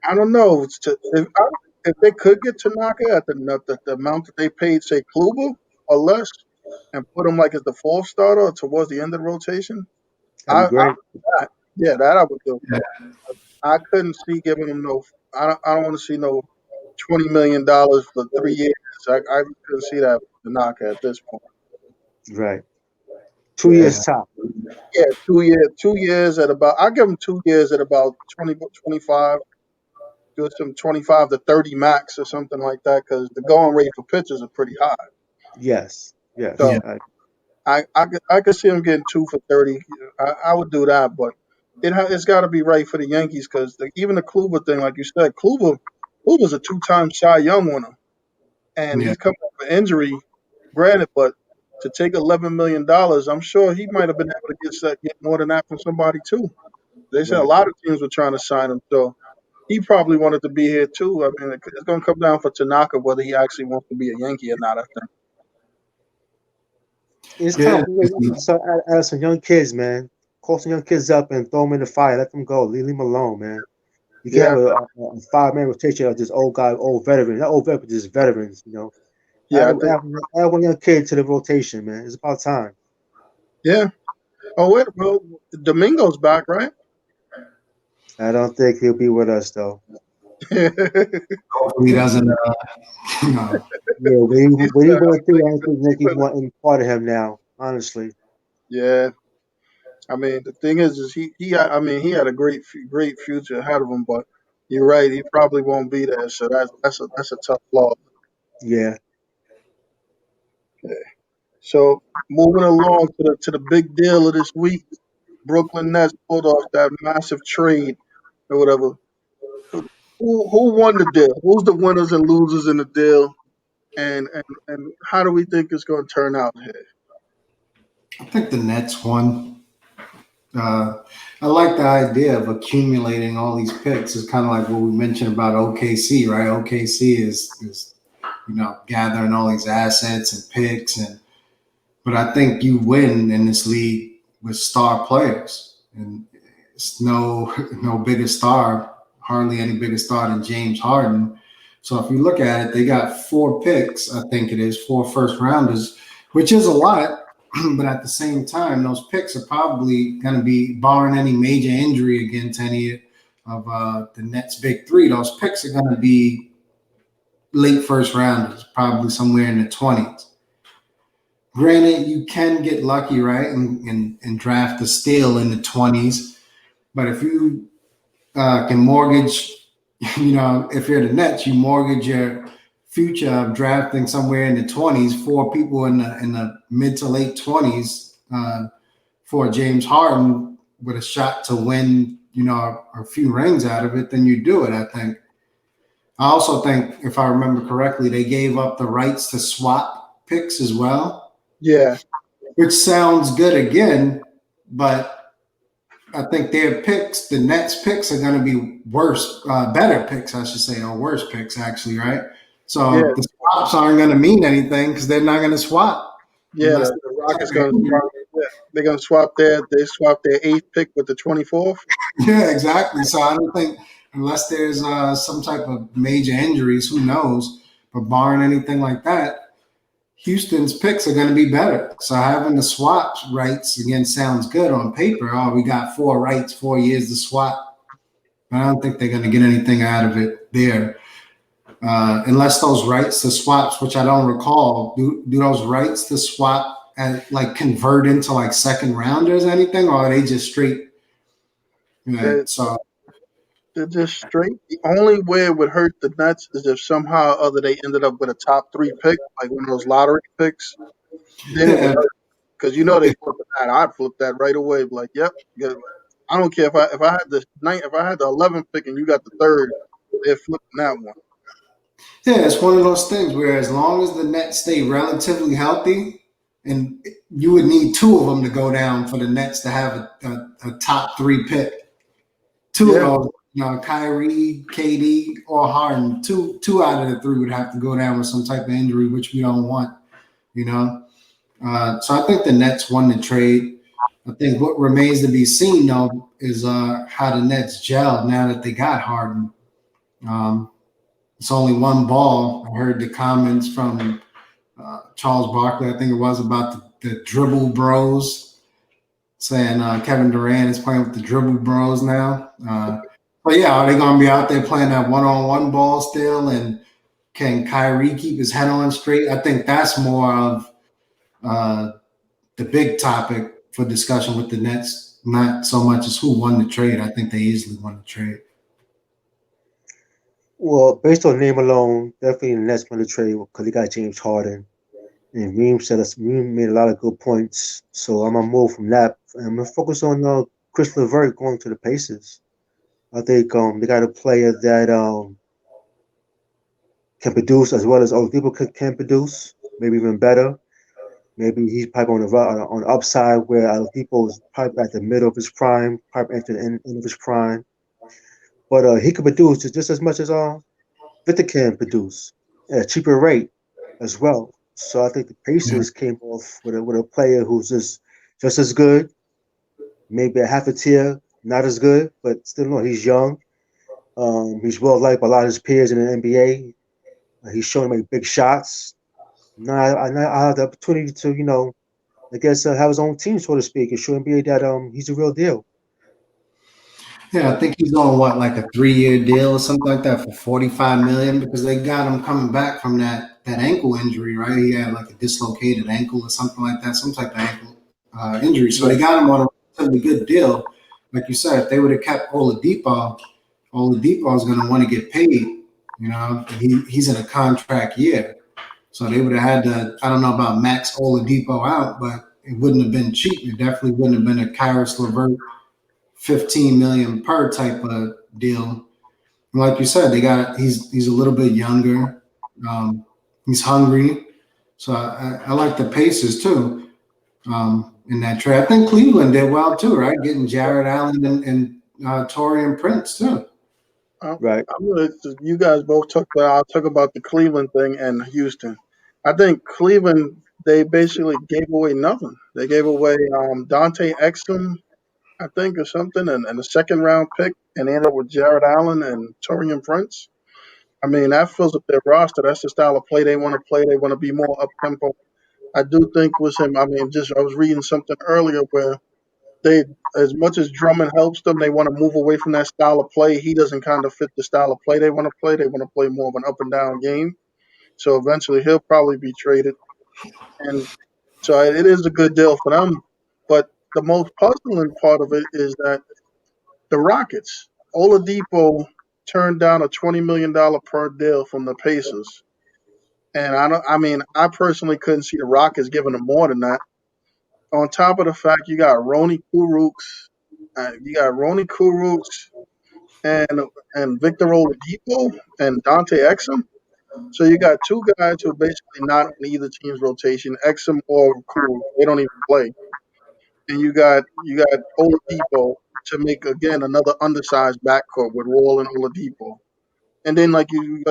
I don't know. If they could get Tanaka at the amount that they paid, say Kluber or less, and put him like as the 4th starter towards the end of the rotation, that'd be great. that, yeah, that I would do. Yeah. I couldn't see giving him no. I don't want to see no $20 million for 3 years. I couldn't see that with Tanaka at this point. Right. 2 years Yeah. top. Yeah, 2 years. 2 years at about. I give him 2 years at about 20, 25. Do some 25 to 30 max or something like that because the going rate for pitchers are pretty high. Yes. Yes. Yeah. So I could see him getting 2 for 30. I would do that, but it's got to be right for the Yankees because even the Kluber thing, like you said, Kluber's a 2-time Cy Young winner, and Yeah. he's coming off an injury. granted, but to take $11 million, I'm sure he might have been able to get more than that from somebody too. They said a Right. lot of teams were trying to sign him, so he probably wanted to be here too. I mean, it's going to come down for Tanaka whether he actually wants to be a Yankee or not. I think. It's kind Yeah, of weird. So add some young kids, man. Call some young kids up and throw them in the fire. Let them go. Leave them alone, man. You can't Yeah, have a 5-man rotation of just old guy, old veterans. Not old veterans, just veterans. yeah, I think. Add one young kid to the rotation, man. It's about time. Yeah. Oh wait, well, Domingo's back, right? I don't think he'll be with us though. Yeah, hopefully he doesn't. You know, Yeah, when he went through, I don't think he Yankees better- want any part of him now. Honestly, yeah. I mean, the thing is I mean, he had a great future ahead of him, but you're right, he probably won't be there. So that's a tough loss. yeah. Yeah. So moving along to the big deal of this week, Brooklyn Nets pulled off that massive trade or whatever. Who won the deal? Who's the winners and losers in the deal? And how do we think it's going to turn out here? I think the Nets won. I like the idea of accumulating all these picks. It's kind of like what we mentioned about OKC, right? OKC is gathering all these assets and picks, but I think you win in this league with star players, and it's no bigger star, hardly any bigger star than James Harden. So if you look at it, they got 4 picks. I think it is 4 first rounders, which is a lot. But at the same time, those picks are probably going to be, barring any major injury against any of the Nets' big three, those picks are going to be late first rounders, probably somewhere in the 20s. Granted, you can get lucky, right, and draft a steal in the 20s. But if you can mortgage, if you're the Nets, you mortgage your future of drafting somewhere in the 20s, 4 people in the mid to late 20s for James Harden with a shot to win, a few rings out of it, then you do it, I think. I also think, if I remember correctly, they gave up the rights to swap picks as well, Yeah, which sounds good again, but I think their picks, the Nets picks, are going to be better picks, I should say, or worse picks, actually, right? yeah, So the swaps aren't going to mean anything because they're not going to swap yeah. unless The Rockets going to swap. Yeah, they're going to swap their eighth pick with the 24th. yeah, exactly. So I don't think, unless there's some type of major injuries, who knows? But barring anything like that, Houston's picks are going to be better. So having the swap rights again sounds good on paper. Oh, we got 4 rights, 4 years to swap. But I don't think they're going to get anything out of it there. Unless those rights to swaps, which I don't recall, do those rights to swap and like convert into like second rounders or anything, or are they just straight? They're, So they're just straight. The only way it would hurt the Nets is if somehow or other they ended up with a top 3 pick, like one of those lottery picks. Then it would yeah, hurt because they flipping that. I'd flip that right away. Be like, yep. Yeah, I don't care if I had the ninth, if I had the 11th pick and you got the third, they're flipping that one. yeah, it's one of those things where as long as the Nets stay relatively healthy, and you would need 2 of them to go down for the Nets to have a top 3 pick. Two of Yeah, those, Kyrie, KD, or Harden. Two out of the 3 would have to go down with some type of injury, which we don't want. You know, so I think the Nets won the trade. I think what remains to be seen, though, is how the Nets gel now that they got Harden. Um, it's only one ball. I heard the comments from Charles Barkley, I think it was, about the dribble bros, saying Kevin Durant is playing with the dribble bros now. But yeah, are they going to be out there playing that one-on-one ball still? And can Kyrie keep his head on straight? I think that's more of uh, the big topic for discussion with the Nets, not so much as who won the trade. I think they easily won the trade. Well, based on name alone, definitely the Nets won the trade because they got James Harden. And Reem made a lot of good points. So I'm gonna move from that. I'm gonna focus on Chris LeVert going to the Pacers. I think they got a player that can produce as well as other people can produce, maybe even better. Maybe he's probably on the upside where Oladipo's probably at the middle of his prime, probably at the end of his prime. But he could produce just as much as Victor can produce at a cheaper rate as well. So I think the Yeah. Pacers came off with a player who's just as good, maybe a half a tier, not as good, but still no, he's young. He's well liked by a lot of his peers in the NBA. He's showing to make big shots. Now I have the opportunity to, I guess have his own team, so to speak, and show NBA that he's a real deal. Yeah, I think he's on what, like a 3-year deal or something like that for 45 million because they got him coming back from that ankle injury, right? He had like a dislocated ankle or something like that, some type of ankle injury. So Yeah, they got him on a relatively good deal. Like you said, if they would have kept Oladipo is going to want to get paid. He's in a contract year, so they would have had to. I don't know about max Oladipo out, but it wouldn't have been cheap. It definitely wouldn't have been a Kyrus LeVert 15 million per type of deal. Like you said, he's a little bit younger. He's hungry, so I like the Pacers too. In that trade, I think Cleveland did well too, right? Getting Jared Allen and Torian Prince too. right. You guys both talk about. I'll talk about the Cleveland thing and Houston. I think Cleveland they basically gave away nothing. They gave away Dante Exum, I think, or something, and a second round pick, and they ended up with Jared Allen and Torian Prince. I mean, that fills up their roster. That's the style of play they want to play. They want to be more up tempo. I do think with him. I mean, just I was reading something earlier where they, as much as Drummond helps them, they want to move away from that style of play. He doesn't kind of fit the style of play they want to play. They want to play more of an up and down game. So eventually he'll probably be traded. And so it is a good deal for them. But the most puzzling part of it is that the Rockets, Oladipo turned down a $20 million per deal from the Pacers. And I mean, I personally couldn't see the Rockets giving him more than that. On top of the fact you got Ronnie Kurucs and Victor Oladipo and Dante Exum. So you got two guys who are basically not on either team's rotation, Exum or Kurucs. They don't even play. And you got Oladipo to make again another undersized backcourt with Wall and Oladipo. And then like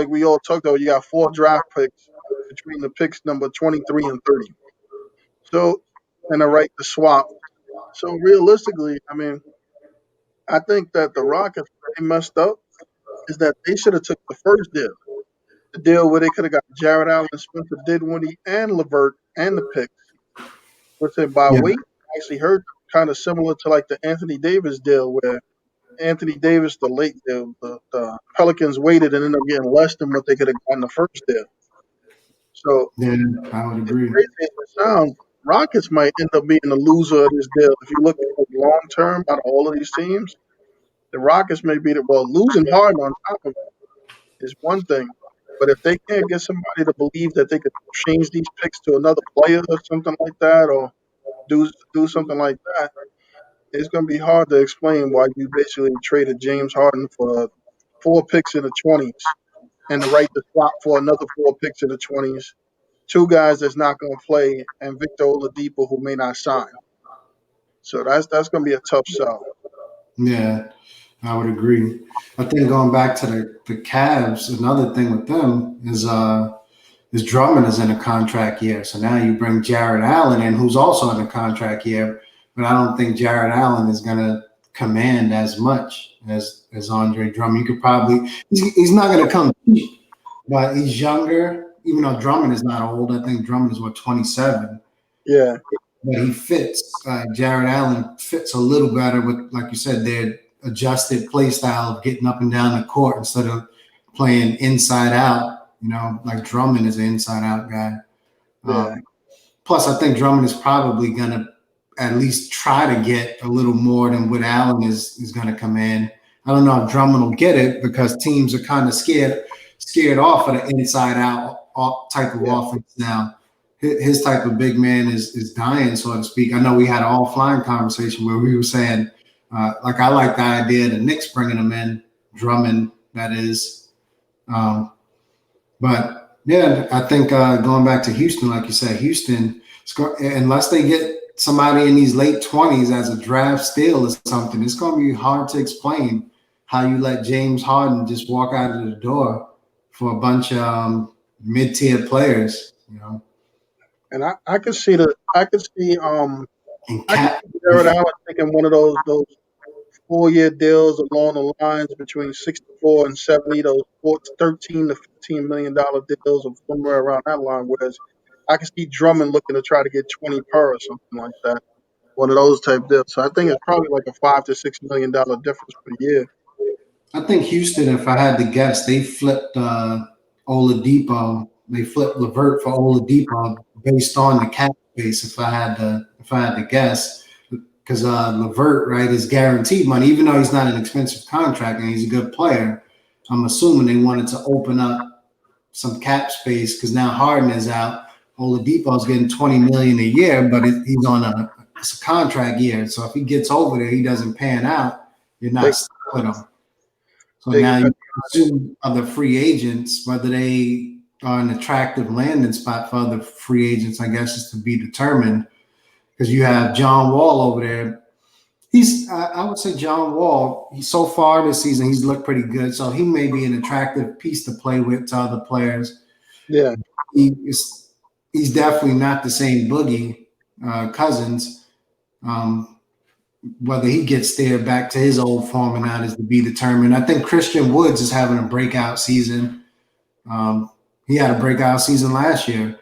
we all talked about, you got 4 draft picks between the picks number 23 and 30. So and a right to swap. So realistically, I mean, I think that the Rockets where they messed up is that they should have took the first deal, the deal where they could have got Jared Allen, Spencer Dinwiddie, and Levert and the picks. But then by Yeah, weight, I actually heard kind of similar to like the Anthony Davis deal, where Anthony Davis, the Pelicans waited and ended up getting less than what they could have gotten the first deal. So yeah, I would as agree. crazy as it sounds, Rockets might end up being the loser of this deal. If you look at it long term out of all of these teams, the Rockets may be losing Harden on top of it is one thing. But if they can't get somebody to believe that they could change these picks to another player or something like that, or do something like that, it's going to be hard to explain why you basically traded James Harden for 4 picks in the 20s and the right to swap for another 4 picks in the 20s. Two guys that's not going to play, and Victor Oladipo who may not sign. So that's going to be a tough sell. Yeah, I would agree. I think going back to the Cavs, another thing with them is Drummond is in a contract year. So now you bring Jared Allen in, who's also in a contract year, but I don't think Jared Allen is going to command as much as Andre Drummond. You could probably he's not going to come cheap, but he's younger. Even though Drummond is not old, I think Drummond is 27. Yeah, But he fits. Jared Allen fits a little better with, like you said, their adjusted play style of getting up and down the court instead of playing inside out. Like Drummond is an inside out guy. yeah, Plus, I think Drummond is probably going to at least try to get a little more than what Allen is going to command. I don't know if Drummond will get it because teams are kind of scared off of the inside out type of yeah. offense now. His type of big man is dying, so to speak. I know we had an offline conversation where we were saying, I like the idea of the Knicks bringing him in, Drummond, that is. But yeah, I think going back to Houston, like you said, Houston. Unless they get somebody in these late 20s as a draft steal or something, it's going to be hard to explain how you let James Harden just walk out of the door for a bunch of mid-tier players, And I can see and I can cap. see Jared Allen taking one of those 4-year deals along the lines between 64 and 70, those 13 to $15 million deals or somewhere around that line. Whereas I can see Drummond looking to try to get 20 per or something like that. One of those type deals. So I think it's probably like a $5 to $6 million difference per year. I think Houston, if I had to guess, they flipped Oladipo. They flipped Levert for Oladipo based on the cap space. If I had to guess, because Levert, right, is guaranteed money, even though he's not an expensive contract and he's a good player. I'm assuming they wanted to open up some cap space because now Harden is out. Oladipo's getting $20 million a year, but he's on it's a contract year. So if he gets over there, he doesn't pan out. You're not stuck with him. So now you assume other free agents, whether they are an attractive landing spot for other free agents, I guess, is to be determined. Because you have John Wall over there. I would say John Wall, so far this season, he's looked pretty good. So he may be an attractive piece to play with to other players. Yeah. He's definitely not the same Boogie Cousins. Whether he gets there back to his old form or not is to be determined. I think Christian Woods is having a breakout season. He had a breakout season last year.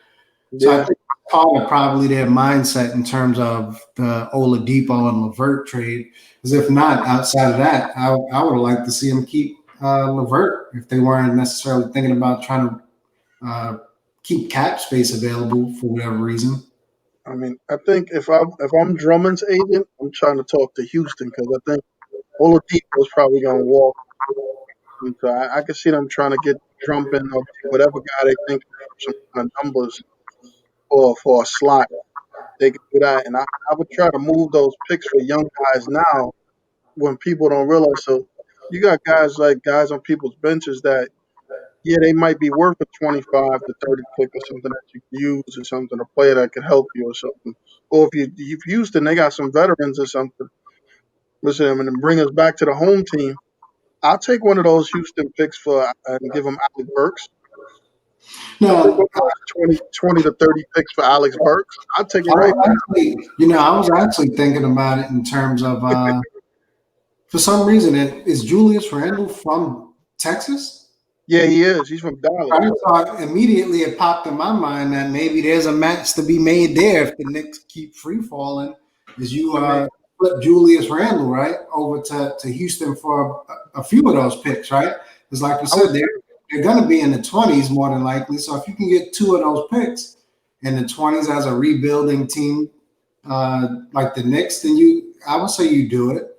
So I think part of probably their mindset in terms of the Oladipo and Levert trade. Because if not, outside of that, I would like to see them keep Levert if they weren't necessarily thinking about trying to keep cap space available for whatever reason. I mean, I think if I'm Drummond's agent, I'm trying to talk to Houston because I think Oladipo is probably going to walk. And so I can see them trying to get Drummond or whatever guy they think some kind of numbers for a slot. They can do that, and I would try to move those picks for young guys now when people don't realize. So you got guys on people's benches that they might be worth a 25 to 30 pick or something that you can use or something, a player that can help you or something. Or if Houston, they got some veterans or something. Listen, and then bring us back to the home team. I'll take one of those Houston picks and give them Alec Burks. I'll take one No, of those 20 to 30 picks for Alex Burks. I'll take it I right now. was actually thinking about it in terms of for some reason, is Julius Randle from Texas? Yeah, he is. He's from Dallas. I thought immediately it popped in my mind that maybe there's a match to be made there if the Knicks keep free falling. Is you flip Julius Randle right over to Houston for a few of those picks, right? Because like you said, they're going to be in the 20s more than likely. So if you can get two of those picks in the 20s as a rebuilding team like the Knicks, then I would say you do it.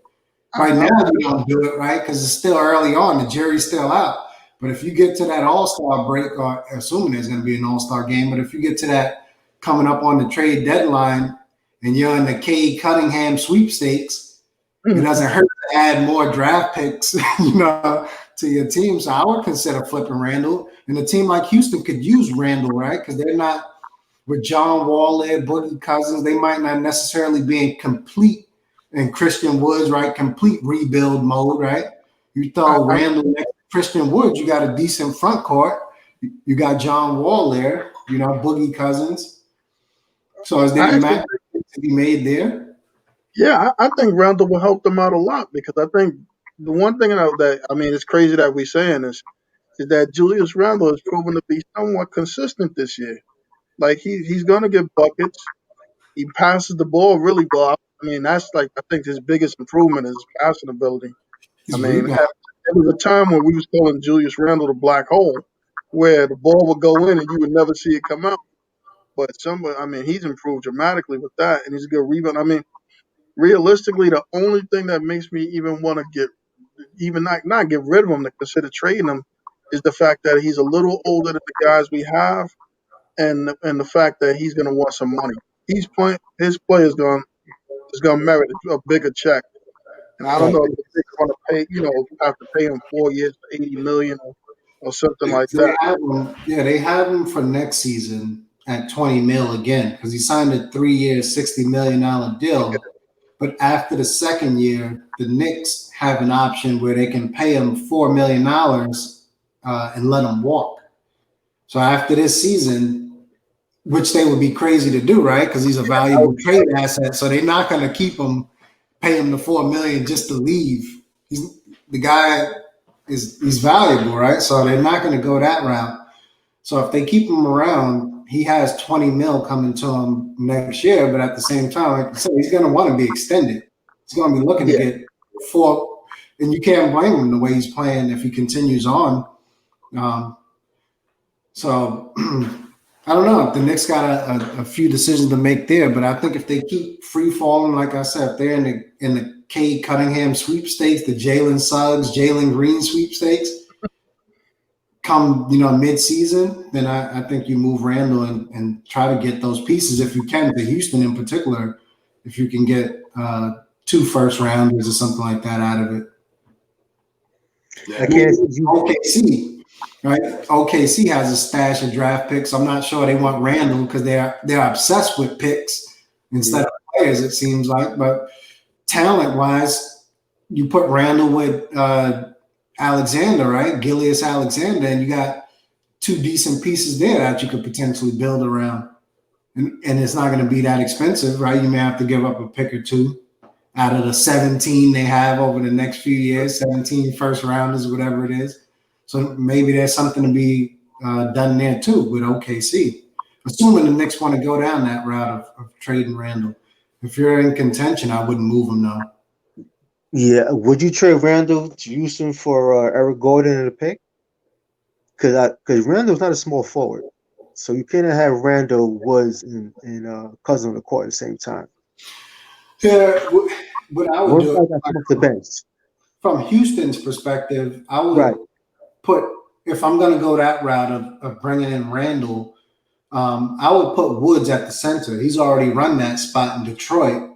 Right now, you don't do it, right? Because it's still early on. The jury's still out. But if you get to that All-Star break, or assuming there's going to be an All-Star game, but if you get to that coming up on the trade deadline and you're in the Cade Cunningham sweepstakes, it doesn't hurt to add more draft picks, to your team. So I would consider flipping Randle. And a team like Houston could use Randle, right? Because they're not with John Wall there, Boogie Cousins. They might not necessarily be in complete. And Christian Woods, right? Complete rebuild mode, right? You throw Randle next to Christian Woods, you got a decent front court. You got John Wall there, Boogie Cousins. So is there a match to be made there? Yeah, I think Randle will help them out a lot because I think the one thing it's crazy that we're saying is that Julius Randle has proven to be somewhat consistent this year. Like he's gonna get buckets. He passes the ball really well. I mean, that's like I think his biggest improvement is his passing ability. I mean, there was a time when we was calling Julius Randle the black hole, where the ball would go in and you would never see it come out. But he's improved dramatically with that, and he's a good rebound. I mean, realistically, the only thing that makes me even want to not get rid of him to consider trading him is the fact that he's a little older than the guys we have, and the fact that he's going to want some money. His play is going to merit a bigger check. And I don't know if they're going to have to pay him 4 years for $80 million or something like that. They have him for next season at 20 mil again because he signed a 3-year, $60 million deal. But after the second year, the Knicks have an option where they can pay him $4 million and let him walk. So after this season, which they would be crazy to do, right? Because he's a valuable trade asset. So they're not going to keep him, pay him the $4 million just to leave. The guy he's valuable, right? So they're not going to go that route. So if they keep him around, he has 20 mil coming to him next year. But at the same time, like I said, he's going to want to be extended. He's going to be looking to get 4, and you can't blame him the way he's playing if he continues on. So I don't know. The Knicks got a few decisions to make there, but I think if they keep free falling, like I said, if they're in the Cade Cunningham sweepstakes, the Jalen Suggs, Jalen Green sweepstakes, come mid-season, then I think you move Randall and try to get those pieces if you can. To Houston in particular, if you can get 2 first-rounders or something like that out of it. OKC, right? OKC has a stash of draft picks. I'm not sure they want Randall because they're obsessed with picks instead of players, it seems like. But talent-wise, you put Randall with Alexander, right? Gilius Alexander, and you got 2 decent pieces there that you could potentially build around. And it's not going to be that expensive, right? You may have to give up a pick or 2 out of the 17 they have over the next few years, 17 first rounders, whatever it is. So maybe there's something to be done there too with OKC. Assuming the Knicks want to go down that route of trading Randall. If you're in contention, I wouldn't move him though. Yeah, would you trade Randall to Houston for Eric Gordon in a pick? Because Randall's not a small forward, so you can't have Randall, Woods, and Cousins on the court at the same time. Yeah, what I would do the bench. From Houston's perspective, I would put, if I'm going to go that route of bringing in Randall, I would put Woods at the center. He's already run that spot in Detroit.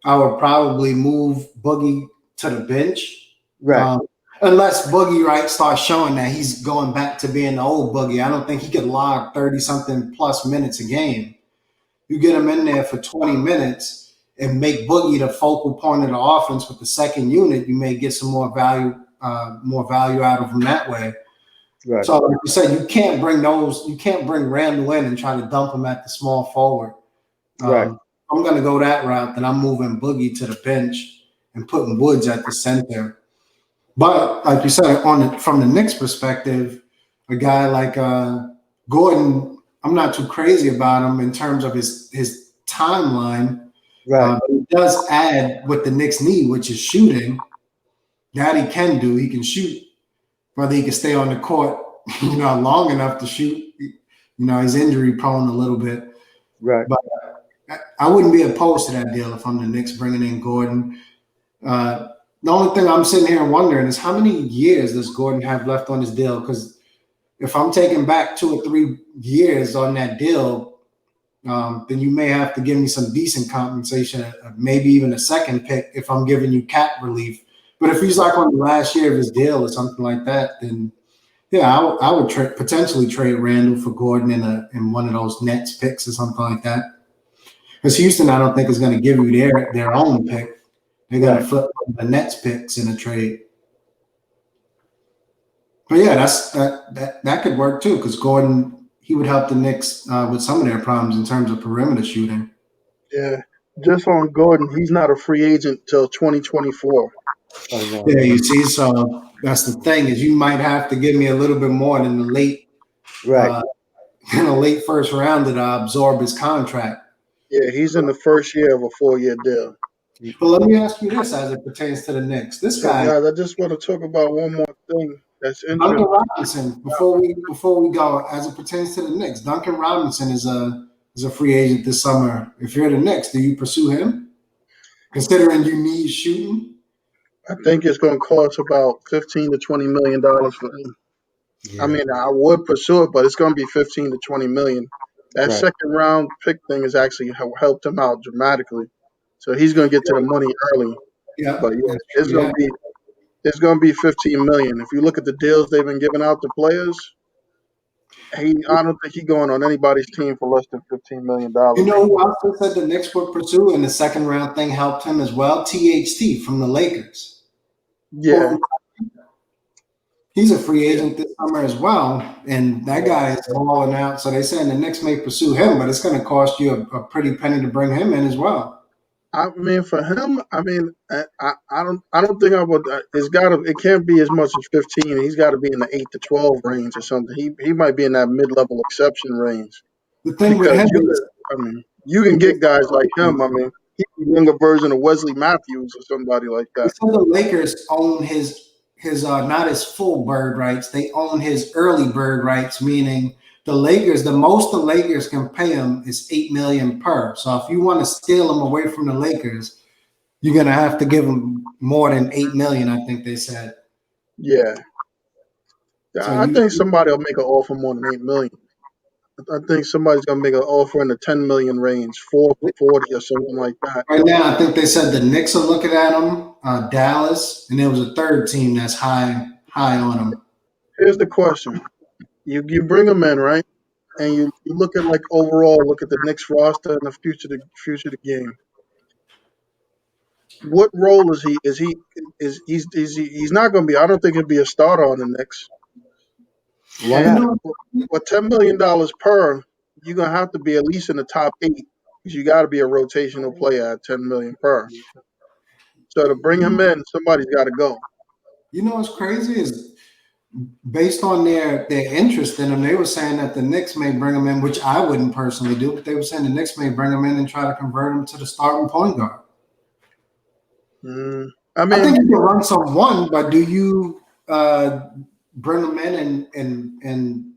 I would probably move Boogie to the bench. Right. Unless Boogie, starts showing that he's going back to being the old Boogie. I don't think he could log 30-something plus minutes a game. You get him in there for 20 minutes and make Boogie the focal point of the offense with the second unit, you may get some more value out of him that way. Right. So like you said, you can't bring Randall in and try to dump him at the small forward. Right. I'm going to go that route, then I'm moving Boogie to the bench and putting Woods at the center. But like you said, from the Knicks perspective, a guy like Gordon, I'm not too crazy about him in terms of his timeline. Right. But he does add what the Knicks need, which is shooting. That he can do. He can shoot. Whether he can stay on the court, long enough to shoot. He's injury prone a little bit. Right. But I wouldn't be opposed to that deal if I'm the Knicks bringing in Gordon. The only thing I'm sitting here wondering is how many years does Gordon have left on his deal? Because if I'm taking back 2 or 3 years on that deal, then you may have to give me some decent compensation, maybe even a second pick if I'm giving you cap relief. But if he's like on the last year of his deal or something like that, then yeah, I would potentially trade Randall for Gordon in one of those Nets picks or something like that. Because Houston, I don't think is going to give you their own pick. They're going to flip the Nets picks in a trade. But yeah, that could work too, because Gordon, he would help the Knicks with some of their problems in terms of perimeter shooting. Yeah, just on Gordon, he's not a free agent till 2024. Yeah, you see, so that's the thing is you might have to give me a little bit more than the late first rounder to absorb his contract. Yeah, he's in the first year of a 4-year deal. But let me ask you this as it pertains to the Knicks. This guy, guys, I just want to talk about one more thing that's interesting. Duncan Robinson, before we go, as it pertains to the Knicks, Duncan Robinson is a free agent this summer. If you're the Knicks, do you pursue him? Considering you need shooting? I think it's going to cost about $15 to $20 million for him. Yeah. I mean, I would pursue it, but it's going to be $15 to $20 million. That second round pick thing has actually helped him out dramatically. So he's going to get to the money early. Yeah, but yeah, it's going to be $15 million. If you look at the deals they've been giving out to players, I don't think he's going on anybody's team for less than $15 million. You know who else they said the Knicks would pursue, and the second round thing helped him as well? THT from the Lakers. Yeah, He's a free yeah. agent this summer as well, and that guy is balling out. So they saying the Knicks may pursue him, but it's going to cost you a pretty penny to bring him in as well. I mean, for him, I mean, I don't think I would. It can't be as much as 15. He's got to be in the 8 to 12 range or something. He might be in that mid level exception range The thing with because him is, you can get guys like him. I mean, he's a younger version of Wesley Matthews or somebody like they that. said the Lakers own his not his full bird rights. They own his early bird rights, meaning the Lakers, the most the Lakers can pay him is $8 million per. So if you want to steal him away from the Lakers, you're gonna have to give him more than $8 million. I think they said. Yeah, So I think somebody will make an offer more than 8 million. I think somebody's gonna make an offer in the 10 million range, 4 for 40 or something like that. right now, I think they said the Knicks are looking at him, Dallas, and there was a third team that's high on him. Here's the question: you bring him in, right? And you look at look at the Knicks roster and the future of the game. What role is he? He's not going to be? I don't think he'll be a starter on the Knicks. Why You And not? know, with $10 million per, you're gonna have to be at least in the top 8 because you got to be a rotational player at 10 million per. So to bring him in, somebody's got to go. you know what's crazy is based on their interest in him, they were saying that the Knicks may bring him in, which I wouldn't personally do, but they were saying the Knicks may bring him in and try to convert him to the starting point guard. I I think mean, you can run someone, but do you bring him in and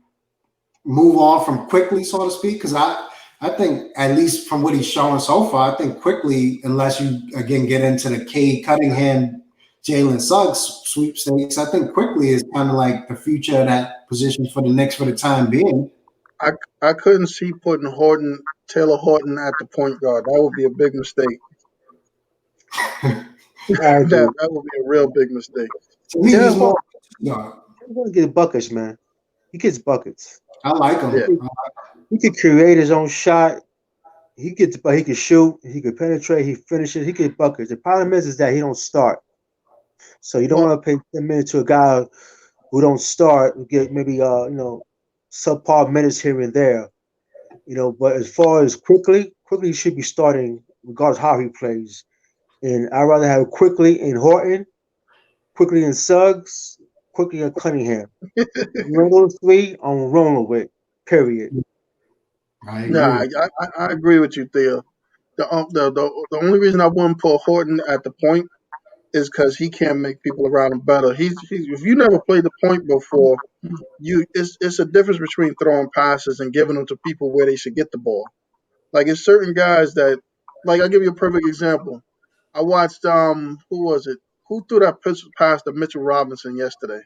move on from quickly, so to speak? Because I think at least from what he's showing so far, I think quickly, unless you again get into the Cade Cunningham, Jalen Suggs sweepstakes, I think quickly is kind of like the future of that position for the Knicks for the time being. I couldn't see putting Taylor Horton at the point guard. That would be a big mistake. I agree. That would be a real big mistake. To me, Taylor he's more. Hall, No, he's gonna get buckets, man. He gets buckets. I like Yeah. him. He could create his own shot. He could shoot. He could penetrate. He finishes. He could buckets. The problem is that he don't start. So you don't Well, want to pay 10 minutes to a guy who don't start. Who get maybe subpar minutes here and there. But as far as quickly he should be starting regardless how he plays. And I'd rather have quickly in Horton, quickly in Suggs, quickly in Cunningham. Those three, I'm rolling with. Period. I nah, agree. I agree with you, Theo. The only reason I wouldn't put Horton at the point is because he can't make people around him better. If you never played the point before, it's a difference between throwing passes and giving them to people where they should get the ball. Like it's certain guys that, like I'll give you a perfect example. I watched who was it? Who threw that pass to Mitchell Robinson yesterday?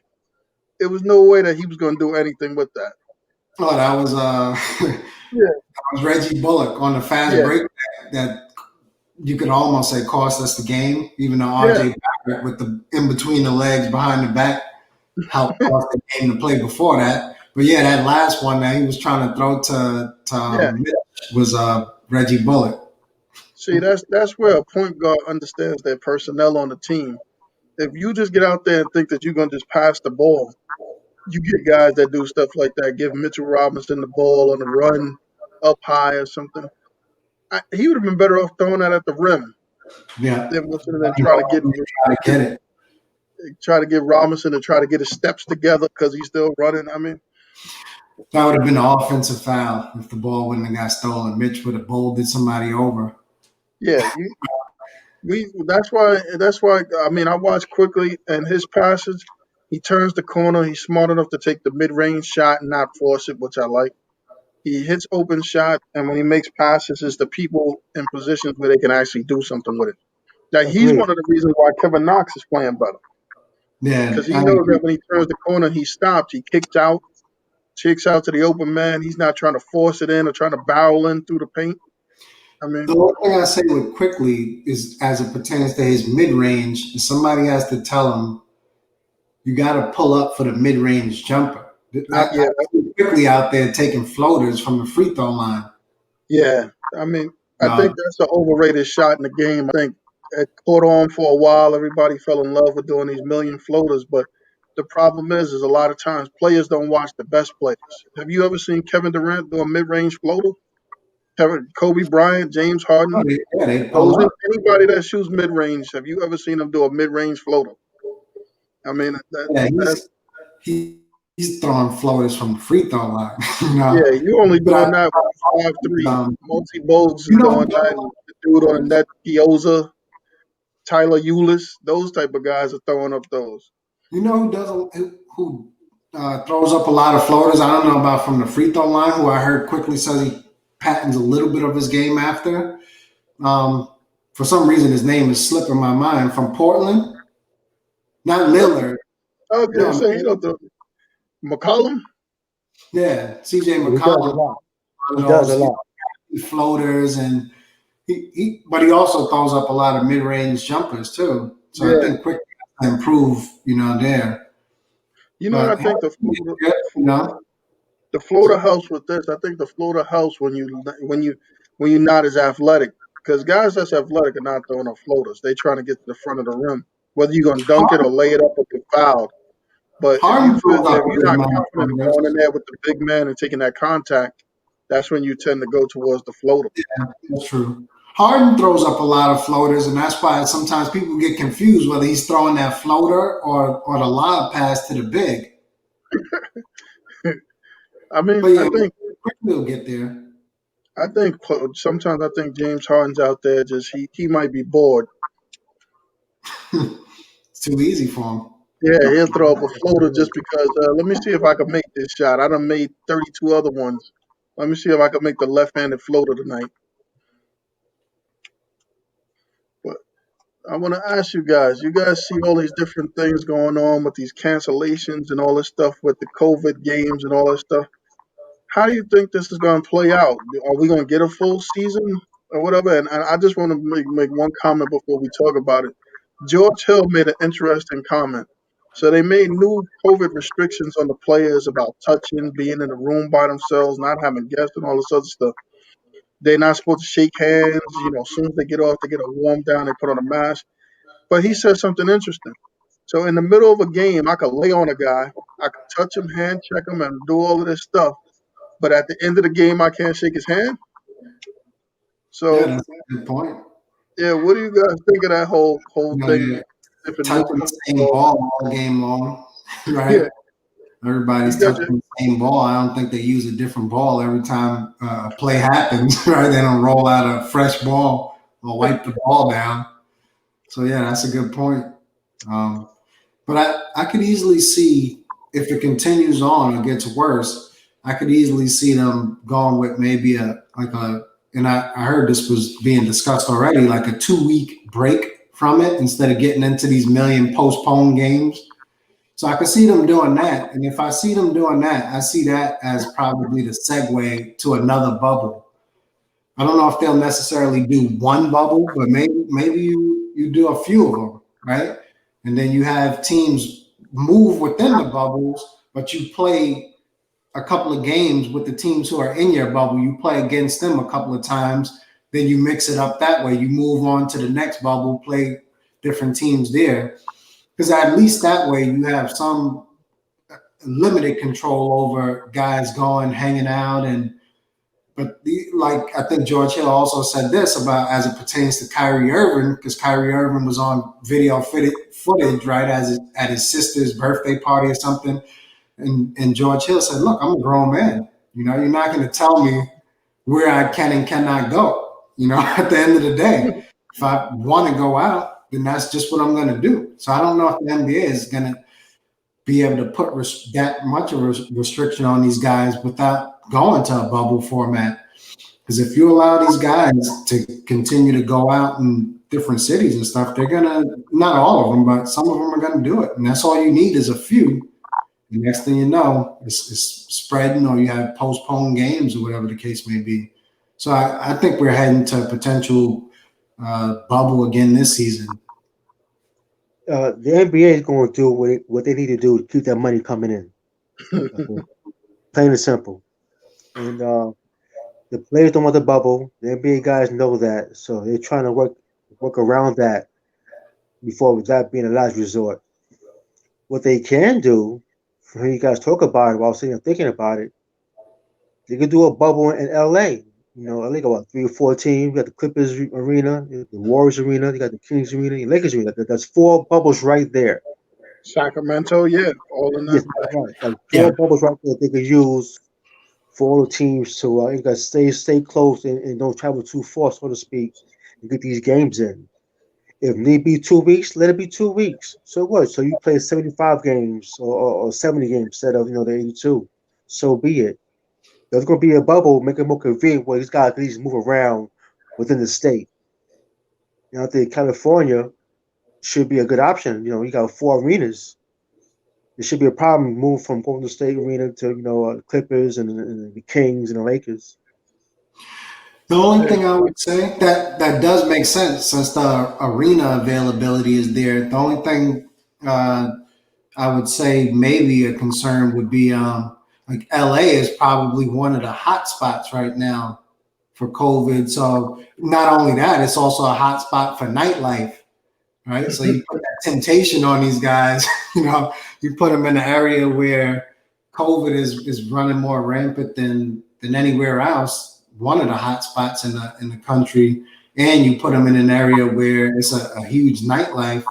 It was no way that he was going to do anything with that. Oh, that was Yeah, that was Reggie Bullock on the fast yeah, break that you could almost say cost us the game, even though yeah, RJ Barrett with the in between the legs behind the back helped cost the game to play before that. But yeah, that last one that he was trying to throw to yeah. Mitch was Reggie Bullock. See, that's where a point guard understands their personnel on the team. If you just get out there and think that you're going to just pass the ball, you get guys that do stuff like that. Give Mitchell Robinson the ball on the run up high or something. He would have been better off throwing that at the rim Yeah, than you trying to know, get try to get it. Robinson to try to get his steps together because he's still running. I mean, That would have been an offensive foul if the ball wouldn't have got stolen. Mitch would have bowled somebody over. yeah, that's why I mean I watch quickly and his passes. He turns the corner. He's smart enough to take the mid-range shot and not force it, which I like. He hits open shot, and when he makes passes, it's the people in positions where they can actually do something with it. Like he's Agreed. one of the reasons why Kevin Knox is playing better Yeah, because he I knows agree. that when he turns the corner, he stops. He kicks out to the open man. He's not trying to force it in or trying to barrel in through the paint. I The mean, only thing I say with quickly is as it pertains to his mid range, somebody has to tell him you got to pull up for the mid range jumper Not yet. I see Quickly out there taking floaters from the free throw line. Yeah, I mean, I think Um, that's an overrated shot in the game. I think it caught on for a while. Everybody fell in love with doing these million floaters, but the problem is a lot of times players don't watch the best players. Have you ever seen Kevin Durant do a mid-range floater? Kobe Bryant, James Harden, they pull Rosen, up. anybody that shoots mid-range, have you ever seen them do a mid-range floater? I mean, Yeah, that he's throwing floaters from the free throw line. You know, yeah, you only but doing that with 5'3". um, Multi Bogues is you know, doing that. And the dude on the net, Pioza, Tyler Eulis, those type of guys are throwing up those. you know who does who throws up a lot of floaters. I don't know about from the free throw line. Who I heard quickly says he patents a little bit of his game after. Um, for some reason, his name is slipping my mind. From Portland, not Lillard. Okay, No, so you know the McCollum. yeah, CJ He does a McCollum. lot. One He of does a those lot. floaters, and but he also throws up a lot of mid range jumpers too. So I Yeah, think quickly improve, there. you know what I But think you know, the floater helps with this. I think the floater helps when you're not as athletic because guys that's athletic are not throwing up floaters. They trying to get to the front of the rim, whether you're gonna dunk it or lay it up or get fouled. But Harden throws if up a you're good not amount of confident in floaters. going in there with the big man and taking that contact, that's when you tend to go towards the floater. Yeah, that's true. Harden throws up a lot of floaters, and that's why sometimes people get confused whether he's throwing that floater or the lob pass to the big. I mean, But yeah, quickly will get there. sometimes I think James Harden's out there just he might be bored. It's too easy for him. Yeah, he'll throw up a floater just because. Let me see if I can make this shot. I done made 32 other ones. Let me see if I can make the left-handed floater tonight. But I want to ask you guys. You guys see all these different things going on with these cancellations and all this stuff with the COVID games and all that stuff. How do you think this is going to play out? Are we going to get a full season or whatever? And I just want to make one comment before we talk about it. George Hill made an interesting comment. So they made new COVID restrictions on the players about touching, being in a room by themselves, not having guests, and all this other stuff. They're not supposed to shake hands. As soon as they get off, they get a warm down, they put on a mask. But he said something interesting. So in the middle of a game, I could lay on a guy, I could touch him, hand check him, and do all of this stuff. But at the end of the game, I can't shake his hand. Yeah, So that's a good point. yeah, what do you guys think of that whole thing? You're Different new touching the same laws. ball all game long, Yeah, right? you Everybody's got touching your the same ball. I don't think they use a different ball every time a play happens, right? They don't roll out a fresh ball or wipe the ball down. So yeah, that's a good point. Um, but I could easily see if it continues on or gets worse, I could easily see them going with maybe and I heard this was being discussed already, like a 2 week break from it instead of getting into these million postponed games. So I could see them doing that. And if I see them doing that, I see that as probably the segue to another bubble. I don't know if they'll necessarily do one bubble, but maybe you do a few of them, right? And then you have teams move within the bubbles, but you play a couple of games with the teams who are in your bubble. You play against them a couple of times, then you mix it up that way. You move on to the next bubble, play different teams there. Because at least that way you have some limited control over guys going, hanging out, like I think George Hill also said this about as it pertains to Kyrie Irving, because Kyrie Irving was on video footage, right, at his sister's birthday party or something, and George Hill said, "Look, I'm a grown man. You're not going to tell me where I can and cannot go. At the end of the day, if I want to go out, then that's just what I'm going to do." So I don't know if the NBA is going to be able to put that much of a restriction on these guys without going to a bubble format. Because if you allow these guys to continue to go out in different cities and stuff, they're going to, not all of them, but some of them are going to do it. And that's all you need is a few. The next thing you know, it's spreading, or you have postponed games or whatever the case may be. So I think we're heading to a potential bubble again this season. The NBA is going to do what they need to do to keep that money coming in. Okay. Plain and simple. And the players don't want the bubble. The NBA guys know that, so they're trying to work around that before that being a last resort. What they can do, when you guys talk about it while sitting and thinking about it, they could do a bubble in LA. You know, I think about 3 or 4 teams. You got the Clippers arena, the Warriors arena, you got the Kings arena, the Lakers arena. That's 4 bubbles right there. Sacramento, yeah, all in Yes, that. right. Like Yeah. 4 bubbles right there they could use for all the teams to you got to stay close and don't travel too far, so to speak, and get these games in. If need be 2 weeks, let it be 2 weeks. So what? So you play 75 games or 70 games instead of the 82. So be it. There's going to be a bubble, make it more convenient where these guys can just move around within the state. I think California should be a good option. You got 4 arenas. There should be a problem moving from Golden State Arena to Clippers and the Kings and the Lakers. The only Yeah. thing I would say that does make sense since the arena availability is there. The only thing uh, I would say maybe a concern would be like LA is probably one of the hot spots right now for COVID. So not only that, it's also a hot spot for nightlife, right? So you put that temptation on these guys. You put them in an area where COVID is running more rampant than anywhere else. One of the hot spots in the country, and you put them in an area where it's a huge nightlife,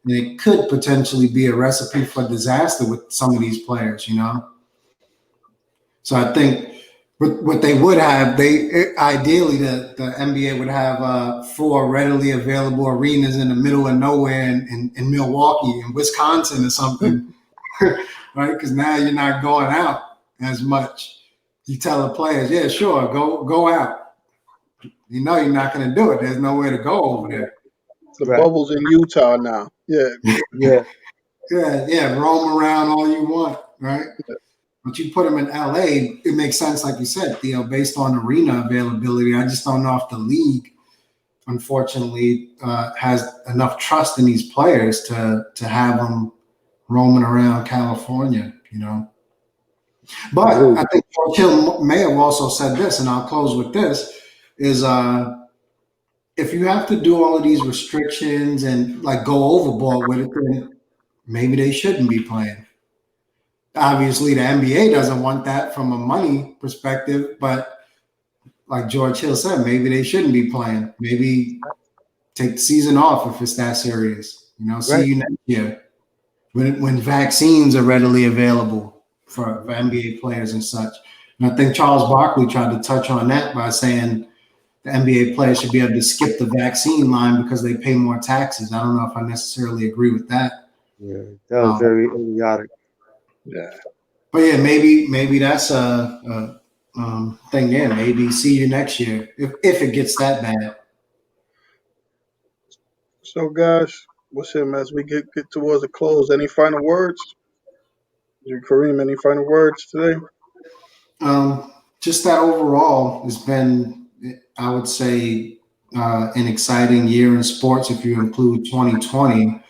and it could potentially be a recipe for disaster with some of these players. So I think what they would have, they ideally the NBA would have 4 readily available arenas in the middle of nowhere in Milwaukee, in Wisconsin, or something, right? Because now you're not going out as much. You tell the players, yeah, sure, go out. You know you're not going to do it. There's nowhere to go over there. The Right. bubbles in Utah now. Yeah. Yeah. Yeah, roam around all you want, right? But you put them in LA, it makes sense, like you said, Theo, based on arena availability. I just don't know if the league, unfortunately, has enough trust in these players to have them roaming around California. But Agreed. I think George Hill may have also said this, and I'll close with this: is if you have to do all of these restrictions and like go overboard with it, then maybe they shouldn't be playing. Obviously, the NBA doesn't want that from a money perspective, but like George Hill said, maybe they shouldn't be playing. Maybe take the season off if it's that serious. See Right. you next year when vaccines are readily available for NBA players and such. And I think Charles Barkley tried to touch on that by saying the NBA players should be able to skip the vaccine line because they pay more taxes. I don't know if I necessarily agree with that. Yeah. That was Um, very idiotic. Yeah. but yeah, maybe that's a thing. Yeah, maybe see you next year if it gets that bad. So, guys, what's it, man? As we get towards the close, any final words? Kareem, any final words today? Just that overall has been, I would say, an exciting year in sports. If you include 2020,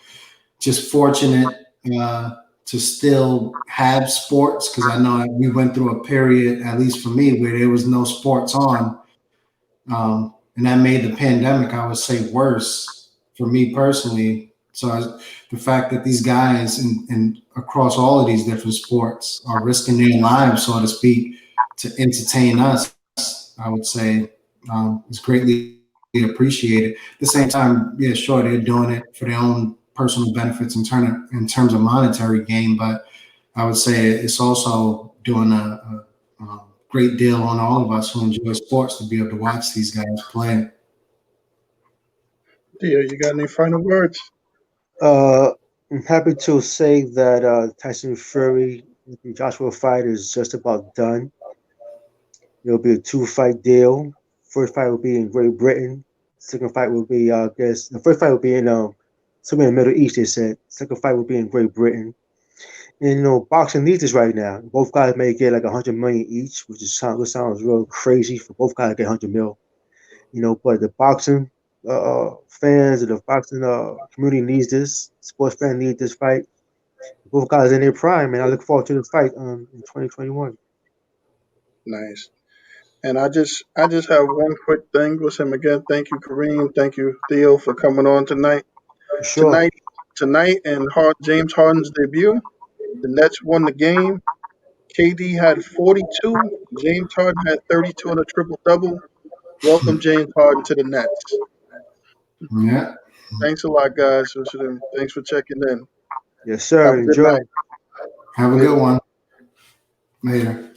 just fortunate to still have sports because I know we went through a period, at least for me, where there was no sports on, and that made the pandemic, I would say, worse for me personally. So the fact that these guys and across all of these different sports are risking their lives, so to speak, to entertain us, I would say is greatly appreciated. At the same time, yeah, sure, they're doing it for their own personal benefits in terms of monetary gain, but I would say it's also doing a great deal on all of us who enjoy sports to be able to watch these guys play. Theo, you got any final words? Uh, I'm happy to say that Tyson Fury and Joshua fight is just about done. It'll be a 2 fight deal. First fight will be in Great Britain. Second fight will be, I guess, the first fight will be in somewhere in the Middle East. They said. Second fight will be in Great Britain. And boxing needs this right now. Both guys may get like 100 million each, which sounds real crazy for both guys to get 100 mil. But the boxing fans and the boxing community needs this. Sports fan need this fight. Both guys in their prime, man. I look forward to the fight in 2021. Nice. And I just have one quick thing with him again. Thank you, Kareem. Thank you, Theo, for coming on tonight. For sure. Tonight, and James Harden's debut. The Nets won the game. KD had 42. James Harden had 32 and a triple double. Welcome James Harden to the Nets. Yeah. Thanks a lot, guys. Thanks for checking in. Yes, Have sir. a good Enjoy. night. Have a Later. good one. Later.